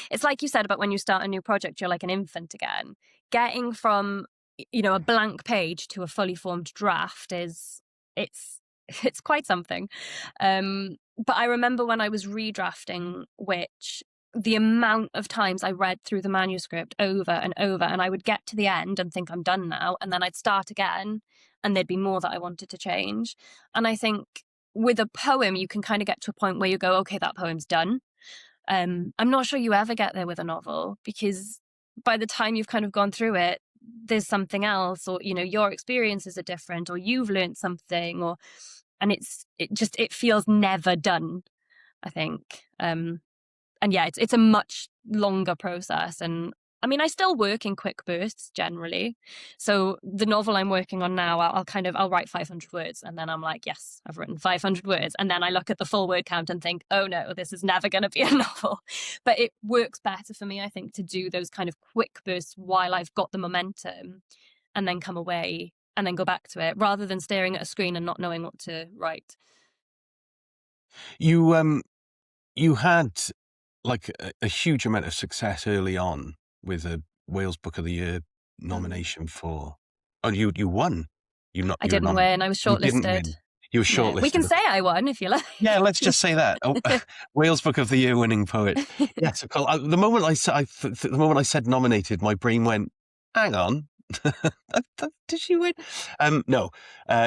[SPEAKER 2] it's like you said about when you start a new project, you're like an infant again. Getting from, a blank page to a fully formed draft it's quite something. But I remember when I was redrafting, which the amount of times I read through the manuscript over and over, and I would get to the end and think I'm done now, and then I'd start again, and there'd be more that I wanted to change. And I think with a poem, you can kind of get to a point where you go, okay, that poem's done. I'm not sure you ever get there with a novel because by the time you've kind of gone through it, there's something else, or your experiences are different, or you've learned something, and it feels never done, I think. And yeah, it's a much longer process. And I still work in quick bursts generally. So the novel I'm working on now, I'll write 500 words and then I'm like, yes, I've written 500 words. And then I look at the full word count and think, oh no, this is never going to be a novel. But it works better for me, I think, to do those kind of quick bursts while I've got the momentum and then come away and then go back to it rather than staring at a screen and not knowing what to write.
[SPEAKER 1] You had like a huge amount of success early on with a Wales Book of the Year nomination for. Oh, you won.
[SPEAKER 2] I didn't win. I was
[SPEAKER 1] You didn't
[SPEAKER 2] shortlisted.
[SPEAKER 1] win. You were shortlisted.
[SPEAKER 2] We can say I won if you like.
[SPEAKER 1] Yeah, let's just say that. Oh, Wales Book of the Year winning poet. Yes, of course. The moment the moment I said nominated, my brain went, "Hang on, did she win?" No,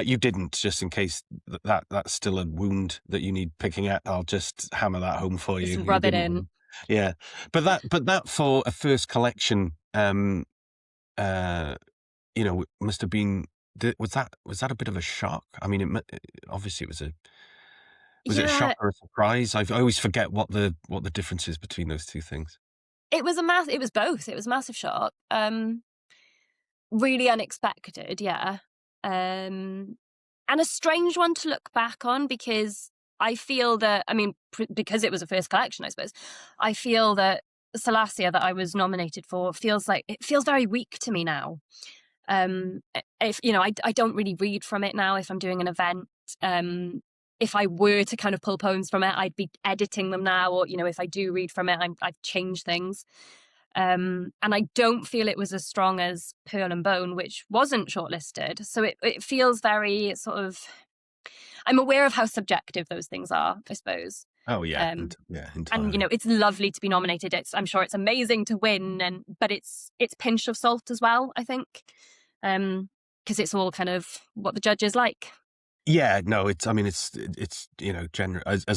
[SPEAKER 1] you didn't. Just in case that's still a wound that you need picking at, I'll just hammer that home for you.
[SPEAKER 2] Just rub it in.
[SPEAKER 1] Win. Yeah, but that for a first collection, must have been. Was that a bit of a shock? Obviously it was a. Was it a shock or a surprise? I always forget what the difference is between those two things.
[SPEAKER 2] It was both. It was a massive shock. Really unexpected, yeah. And a strange one to look back on because I feel that, because it was a first collection, I suppose, I feel that Salacia that I was nominated for feels very weak to me now. If I don't really read from it now if I'm doing an event. If I were to kind of pull poems from it, I'd be editing them now, or if I do read from it, I've changed things. And I don't feel it was as strong as Pearl and Bone, which wasn't shortlisted. So it feels very sort of I'm aware of how subjective those things are, I suppose.
[SPEAKER 1] Oh yeah,
[SPEAKER 2] And
[SPEAKER 1] entirely.
[SPEAKER 2] it's lovely to be nominated. I'm sure it's amazing to win, but it's pinch of salt as well, I think, because it's all kind of what the judges like.
[SPEAKER 1] Yeah, no, it's as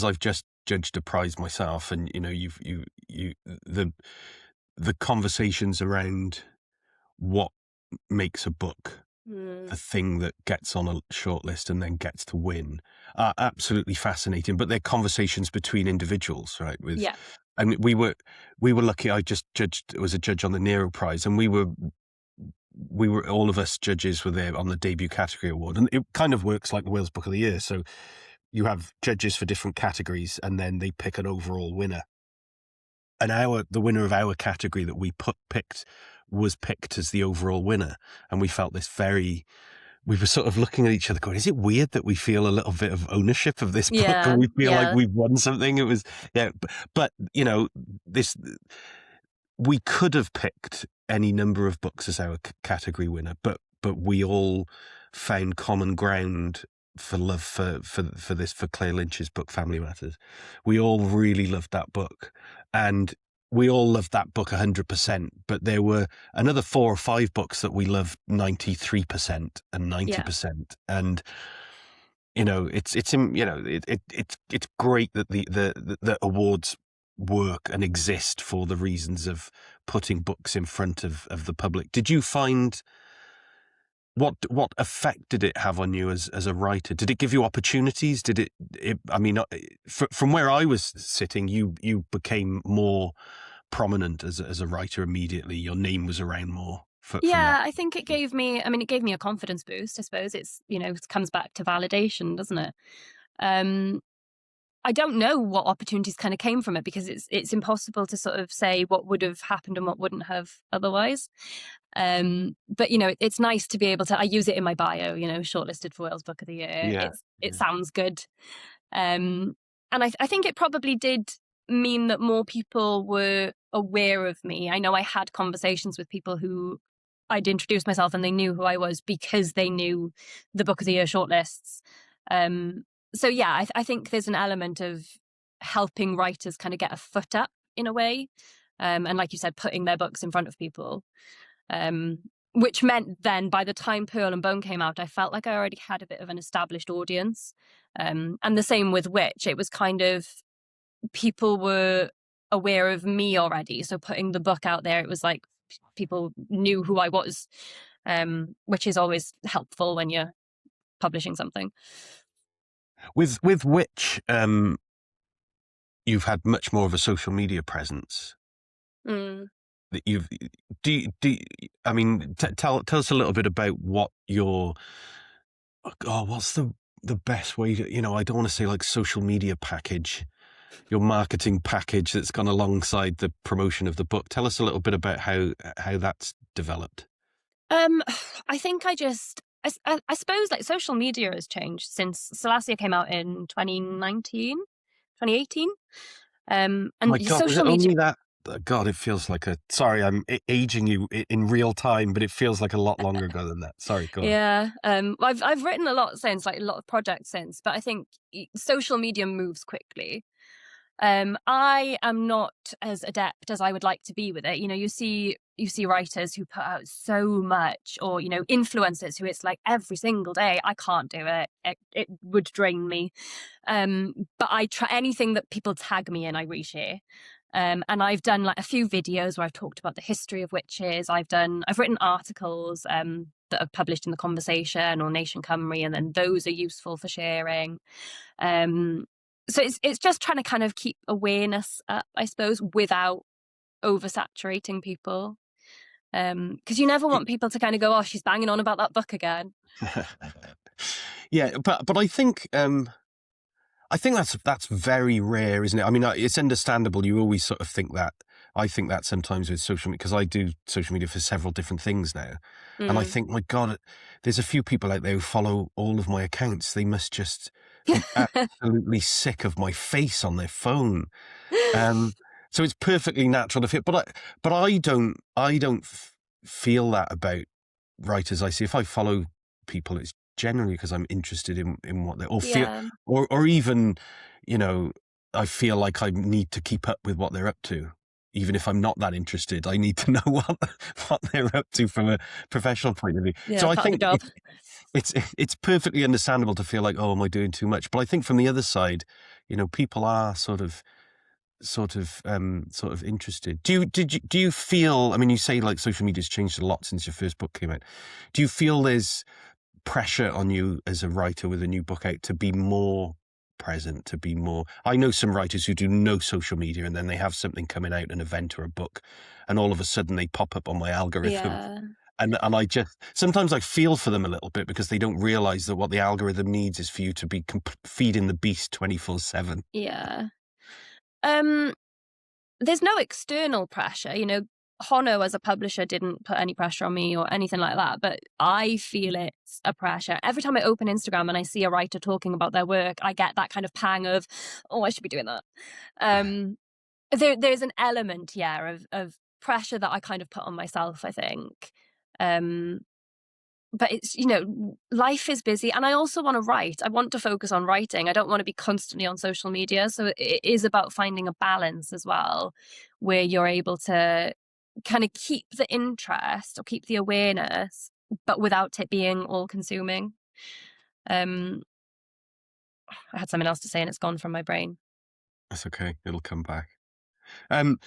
[SPEAKER 1] I've just judged a prize myself, and the conversations around what makes a book the thing that gets on a shortlist and then gets to win are absolutely fascinating. But they're conversations between individuals, right?
[SPEAKER 2] Yeah.
[SPEAKER 1] And we were lucky. I just was a judge on the Nero Prize, and we were all of us judges were there on the debut category award, and it kind of works like the Wales Book of the Year. So you have judges for different categories, and then they pick an overall winner. And the winner of our category that we picked was picked as the overall winner, and we felt we were sort of looking at each other going, is it weird that we feel a little bit of ownership of this book,
[SPEAKER 2] Yeah,
[SPEAKER 1] or we feel
[SPEAKER 2] yeah.
[SPEAKER 1] like we've won something? It was, yeah, but we could have picked any number of books as our category winner, but we all found common ground for love for Claire Lynch's book, Family Matters. We all really loved that book, and we all loved that book 100%, but there were another 4 or 5 books that we loved 93% and 90%. And, it's great that the awards work and exist for the reasons of putting books in front of the public. Did you find, what effect did it have on you as a writer? Did it give you opportunities? From where I was sitting, you became more prominent as a writer immediately. Your name was around more.
[SPEAKER 2] I think it gave me a confidence boost, I suppose. It's, it comes back to validation, doesn't it? I don't know what opportunities kind of came from it, because it's impossible to sort of say what would have happened and what wouldn't have otherwise. But it's nice to be able to. I use it in my bio. Shortlisted for Wales Book of the Year.
[SPEAKER 1] Yeah,
[SPEAKER 2] it sounds good, and I think it probably did mean that more people were aware of me. I know I had conversations with people who I'd introduced myself, and they knew who I was because they knew the Book of the Year shortlists. So yeah, I think there's an element of helping writers kind of get a foot up in a way, and like you said, putting their books in front of people, which meant then by the time Pearl and Bone came out, I felt like I already had a bit of an established audience, and the same with Witch. It was kind of, people were aware of me already, so putting the book out there, it was like people knew who I was, which is always helpful when you're publishing something.
[SPEAKER 1] With Witch, you've had much more of a social media presence. That you've tell us a little bit about what what's the best way to, I don't want to say like social media package, your marketing package that's gone alongside the promotion of the book. Tell us a little bit about how that's developed.
[SPEAKER 2] I think I suppose like social media has changed since Salacia came out in 2019, 2018. And
[SPEAKER 1] my God,
[SPEAKER 2] social media.
[SPEAKER 1] Only that? God, it feels like sorry, I'm aging you in real time, but it feels like a lot longer ago than that. Sorry, go on.
[SPEAKER 2] Yeah. I've written a lot since, like a lot of projects since, but I think social media moves quickly. I am not as adept as I would like to be with it. You see writers who put out so much, or, influencers who it's like every single day. I can't do it. It would drain me. But I try anything that people tag me in, I reshare. And I've done like a few videos where I've talked about the history of witches. I've written articles that are published in The Conversation or Nation Cymru, and then those are useful for sharing. So it's just trying to kind of keep awareness up, I suppose, without oversaturating people. Because you never want people to kind of go, oh, she's banging on about that book again.
[SPEAKER 1] Yeah, but I think that's very rare, isn't it? I mean, it's understandable. You always sort of think that. I think that sometimes with social media, because I do social media for several different things now. And I think, my God, there's a few people out there who follow all of my accounts. They must just be absolutely sick of my face on their phone. So it's perfectly natural to feel, but I don't feel that about writers I see. If I follow people, it's generally because I'm interested in what they or feel
[SPEAKER 2] Yeah.
[SPEAKER 1] or even, you know, I feel like I need to keep up with what they're up to. Even if I'm not that interested, I need to know what they're up to from a professional point of view.
[SPEAKER 2] Yeah,
[SPEAKER 1] So I
[SPEAKER 2] part of the
[SPEAKER 1] think
[SPEAKER 2] job.
[SPEAKER 1] it's perfectly understandable to feel like, oh, am I doing too much? But I think from the other side, you know, people are sort of interested. Do you feel? I mean, you say like social media's changed a lot since your first book came out. Do you feel there's pressure on you as a writer with a new book out to be more present, to be more? I know some writers who do no social media and then they have something coming out, an event or a book, and all of a sudden they pop up on my algorithm.
[SPEAKER 2] Yeah.
[SPEAKER 1] And I just sometimes I feel for them a little bit because they don't realize that what the algorithm needs is for you to be feeding the beast 24/7.
[SPEAKER 2] Yeah. There's no external pressure, you know. Hono as a publisher didn't put any pressure on me or anything like that, but I feel it's a pressure. Every time I open Instagram and I see a writer talking about their work, I get that kind of pang of, oh, I should be doing that. There's an element, yeah, of pressure that I kind of put on myself, I think. But it's, you know, life is busy and I also want to write. I want to focus on writing. I don't want to be constantly on social media. So it is about finding a balance as well, where you're able to kind of keep the interest or keep the awareness, but without it being all consuming. I had something else to say and it's gone from my brain.
[SPEAKER 1] That's okay. It'll come back. Do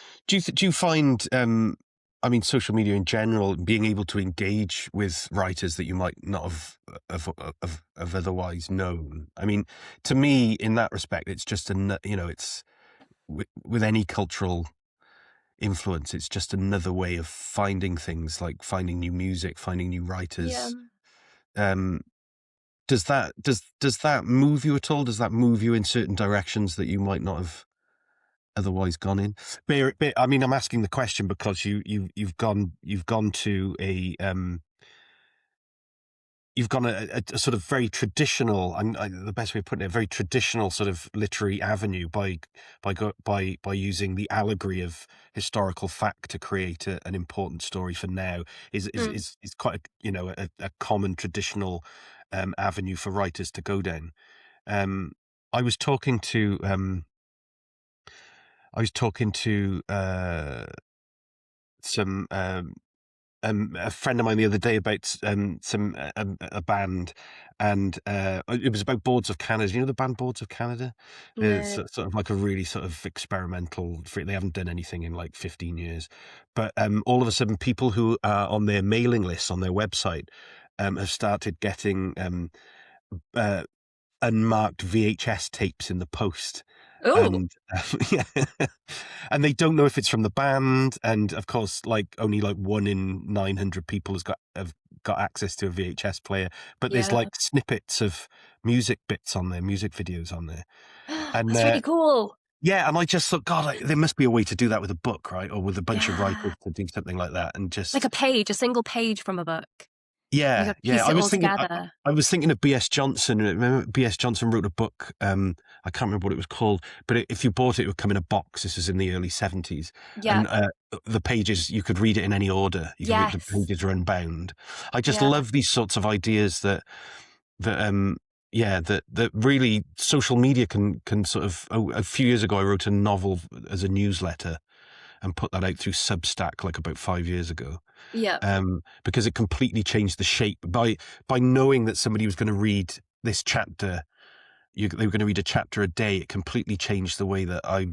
[SPEAKER 1] you find, I mean, social media in general, being able to engage with writers that you might not have otherwise known? I mean, to me, in that respect, it's just you know, it's with any cultural influence, it's just another way of finding things, like finding new music, finding new
[SPEAKER 2] Yeah.
[SPEAKER 1] writers. Does that move you at all? Does that move you in certain directions that you might not have otherwise gone in? I mean, I'm asking the question because you've gone to you've gone a sort of very traditional, the best way of putting it, a very traditional sort of literary avenue by using the allegory of historical fact to create an important story for now is quite a common traditional avenue for writers to go down. I was talking to some a friend of mine the other day about some a band, and it was about Boards of Canada. You know the band Boards of Canada? It's
[SPEAKER 2] No.
[SPEAKER 1] sort of like a really sort of experimental. They haven't done anything in like 15 years, but all of a sudden, people who are on their mailing lists on their website have started getting unmarked VHS tapes in the post.
[SPEAKER 2] Oh,
[SPEAKER 1] And yeah, and they don't know if it's from the band. And of course, like only like 1 in 900 people have got access to a VHS player. But there's
[SPEAKER 2] yeah.
[SPEAKER 1] like snippets of music bits on there, music videos on there. And
[SPEAKER 2] That's really cool.
[SPEAKER 1] yeah, and I just thought, God, there must be a way to do that with a book, right? Or with a bunch of writers
[SPEAKER 2] Yeah.
[SPEAKER 1] to do something like that, and
[SPEAKER 2] Like
[SPEAKER 1] just
[SPEAKER 2] a single page from a book. You
[SPEAKER 1] yeah,
[SPEAKER 2] got to
[SPEAKER 1] yeah.
[SPEAKER 2] piece it all together.
[SPEAKER 1] I was thinking of B.S. Johnson. Remember, B.S. Johnson wrote a book. I can't remember what it was called, but if you bought it, it would come in a box. This was in the early 70s,
[SPEAKER 2] Yeah.
[SPEAKER 1] and the pages you could read it in any order. You could read the
[SPEAKER 2] Yes.
[SPEAKER 1] pages are unbound. I just
[SPEAKER 2] Yeah.
[SPEAKER 1] love these sorts of ideas that that really social media can sort of. Oh, a few years ago, I wrote a novel as a newsletter and put that out through Substack like about 5 years ago.
[SPEAKER 2] Yeah.
[SPEAKER 1] Because it completely changed the shape by knowing that somebody was going to read this chapter. They were going to read a chapter a day. It completely changed the way that I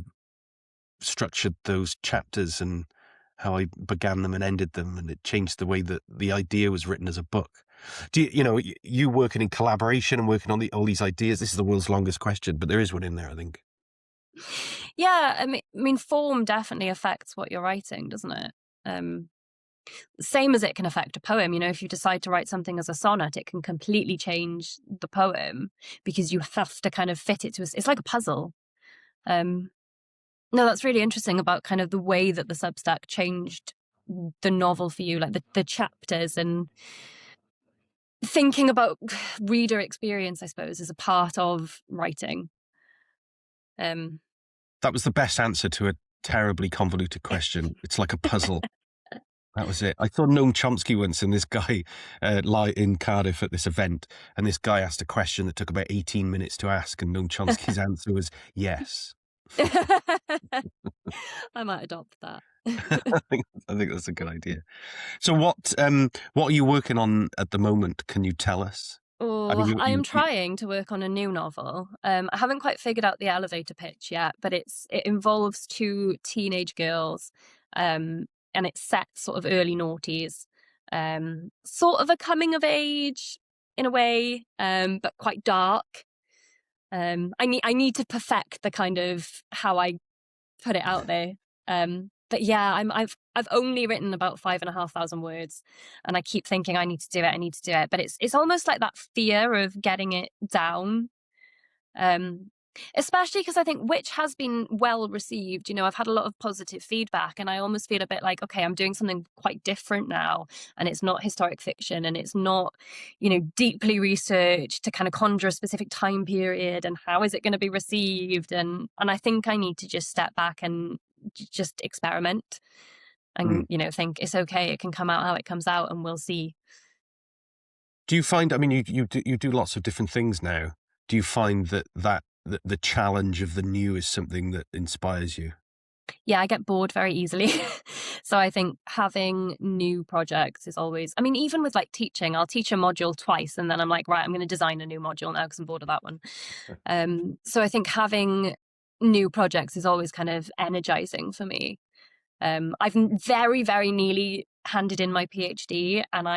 [SPEAKER 1] structured those chapters and how I began them and ended them, and it changed the way that the idea was written as a book. Do you working in collaboration and working on all these ideas? This is the world's longest question, but there is one in there, I think.
[SPEAKER 2] Yeah. I mean, form definitely affects what you're writing, doesn't it? Same as it can affect a poem. You know, if you decide to write something as a sonnet, it can completely change the poem because you have to kind of fit it to it's like a puzzle. No, that's really interesting about kind of the way that the Substack changed the novel for you, like the chapters, and thinking about reader experience, I suppose, is a part of writing.
[SPEAKER 1] That was the best answer to a terribly convoluted question. It's like a puzzle. That was it. I saw Noam Chomsky once, and this guy in Cardiff at this event, and this guy asked a question that took about 18 minutes to ask, and Noam Chomsky's answer was yes.
[SPEAKER 2] I might adopt that.
[SPEAKER 1] I think that's a good idea. So what are you working on at the moment? Can you tell us? I mean,
[SPEAKER 2] Oh, I am trying to work on a new novel. I haven't quite figured out the elevator pitch yet, but it involves two teenage girls, and it's set sort of early noughties, sort of a coming of age in a way, but quite dark. I need to perfect the kind of how I put it out there. But yeah, I've only written about 5,500 words, and I keep thinking I need to do it. But it's almost like that fear of getting it down. Especially because I think Witch has been well received. You know, I've had a lot of positive feedback, and I almost feel a bit like, okay, I'm doing something quite different now, and it's not historic fiction, and it's not, you know, deeply researched to kind of conjure a specific time period, and how is it going to be received? And I think I need to just step back and just experiment, and you know, think it's okay, it can come out how it comes out, and we'll see.
[SPEAKER 1] Do you find? I mean, you do lots of different things now. Do you find that the challenge of the new is something that inspires you?
[SPEAKER 2] Yeah, I get bored very easily. So I think having new projects is always, I mean, even with like teaching, I'll teach a module twice and then I'm like, right, I'm going to design a new module now because I'm bored of that one. So I think having new projects is always kind of energizing for me. I've very, very nearly handed in my PhD, and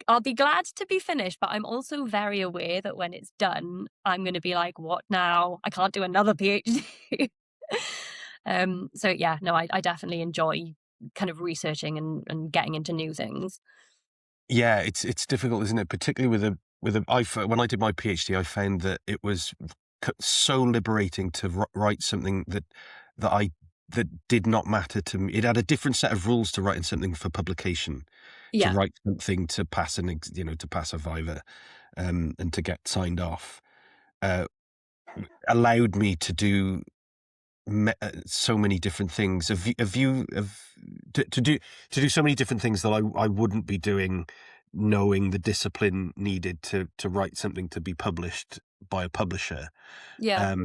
[SPEAKER 2] I'll be glad to be finished, but I'm also very aware that when it's done, I'm going to be like, what now? I can't do another PhD. So yeah, no, I definitely enjoy kind of researching and getting into new things.
[SPEAKER 1] Yeah, it's difficult, isn't it? Particularly when I did my PhD, I found that it was so liberating to write something that did not matter to me. It had a different set of rules to writing something for publication.
[SPEAKER 2] Yeah.
[SPEAKER 1] To write something to pass to pass a viva, and to get signed off, allowed me to do so many different things. To do so many different things that I wouldn't be doing, knowing the discipline needed to write something to be published by a publisher.
[SPEAKER 2] Yeah.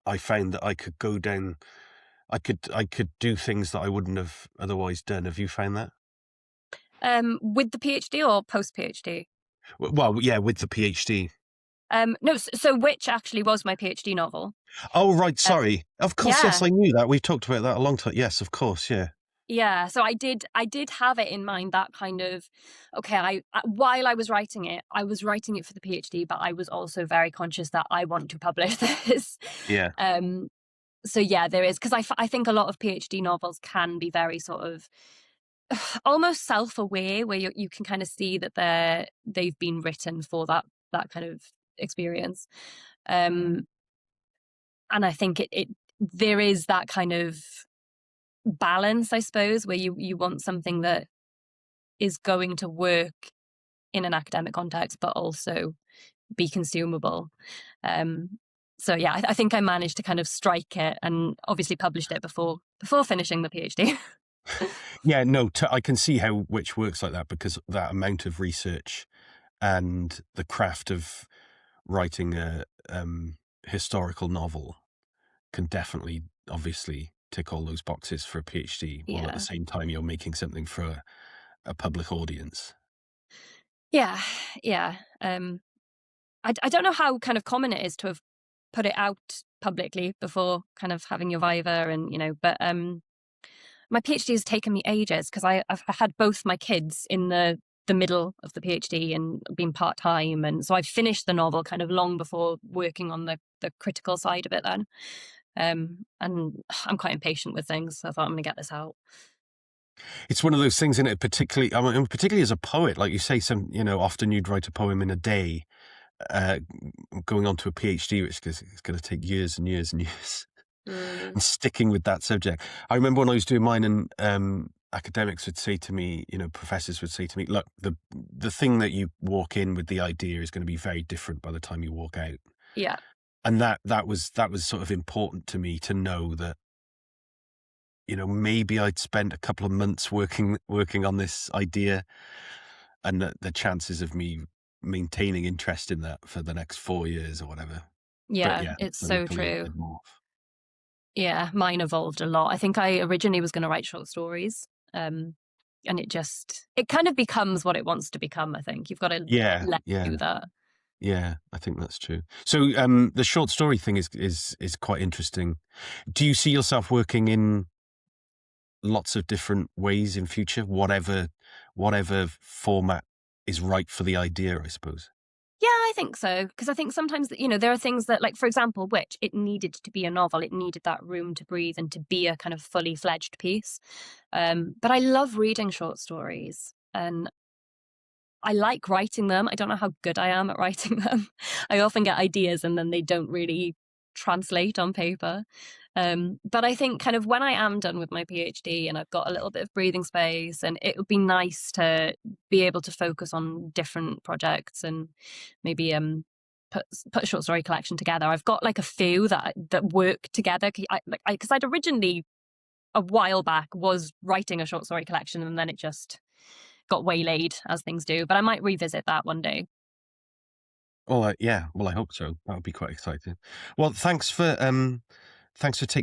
[SPEAKER 1] I found that I could go down. I could do things that I wouldn't have otherwise done. Have you found that?
[SPEAKER 2] With the PhD or post PhD?
[SPEAKER 1] Well, yeah, with the PhD.
[SPEAKER 2] No, so Witch actually was my PhD novel.
[SPEAKER 1] Oh, right. Sorry. Of course.
[SPEAKER 2] Yeah.
[SPEAKER 1] Yes, I knew that. We've talked about that a long time. Yes, of course. Yeah.
[SPEAKER 2] Yeah, so I did have it in mind, that kind of, okay, while I was writing it for the PhD, but I was also very conscious that I want to publish this.
[SPEAKER 1] Yeah.
[SPEAKER 2] So yeah, there is, because I think a lot of PhD novels can be very sort of almost self-aware, where you can kind of see that they've been written for that kind of experience. And I think there is that kind of balance, I suppose, where you want something that is going to work in an academic context, but also be consumable. So yeah, I think I managed to kind of strike it, and obviously published it before finishing the PhD.
[SPEAKER 1] Yeah, no, I can see how Witch works like that, because that amount of research and the craft of writing a historical novel can definitely, obviously, tick all those boxes for a PhD, while at the same time you're making something for a public audience.
[SPEAKER 2] Yeah. I don't know how kind of common it is to have put it out publicly before kind of having your viva, and but my PhD has taken me ages, because I've had both my kids in the middle of the PhD and been part-time, and so I finished the novel kind of long before working on the critical side of it then. And I'm quite impatient with things, so I thought, I'm going to get this out.
[SPEAKER 1] It's one of those things, isn't it? Particularly as a poet, like you say, often you'd write a poem in a day. Going on to a PhD, which is going to take years and years and years, and sticking with that subject. I remember when I was doing mine, and academics would say to me, professors would say to me, look, the thing that you walk in with the idea is going to be very different by the time you walk out.
[SPEAKER 2] Yeah.
[SPEAKER 1] And that was sort of important to me, to know that maybe I'd spent a couple of months working on this idea, and the chances of me maintaining interest in that for the next 4 years or whatever.
[SPEAKER 2] Yeah,
[SPEAKER 1] But yeah,
[SPEAKER 2] it's so
[SPEAKER 1] hopefully
[SPEAKER 2] true.
[SPEAKER 1] it'd morph.
[SPEAKER 2] Yeah, mine evolved a lot. I think I originally was going to write short stories, and it kind of becomes what it wants to become. I think you've got to let it do that.
[SPEAKER 1] Yeah, I think that's true. So the short story thing is quite interesting. Do you see yourself working in lots of different ways in future, whatever format is right for the idea, I suppose?
[SPEAKER 2] Yeah, I think so. Because I think sometimes that, there are things that, like, for example, Witch, it needed to be a novel. It needed that room to breathe and to be a kind of fully fledged piece. But I love reading short stories, and I like writing them. I don't know how good I am at writing them. I often get ideas and then they don't really translate on paper. But I think kind of when I am done with my PhD and I've got a little bit of breathing space, and it would be nice to be able to focus on different projects and maybe put a short story collection together. I've got like a few that work together, because I'd originally a while back was writing a short story collection, and then it just got waylaid, as things do. But I might revisit that one day.
[SPEAKER 1] Well, yeah. Well, I hope so. That would be quite exciting. Well, thanks for taking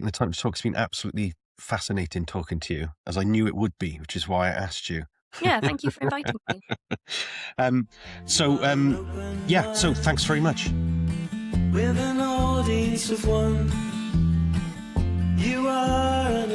[SPEAKER 1] the time to talk. It's been absolutely fascinating talking to you, as I knew it would be, which is why I asked you.
[SPEAKER 2] Yeah, thank you for inviting me.
[SPEAKER 1] So thanks very much.
[SPEAKER 4] With an audience of one, you are an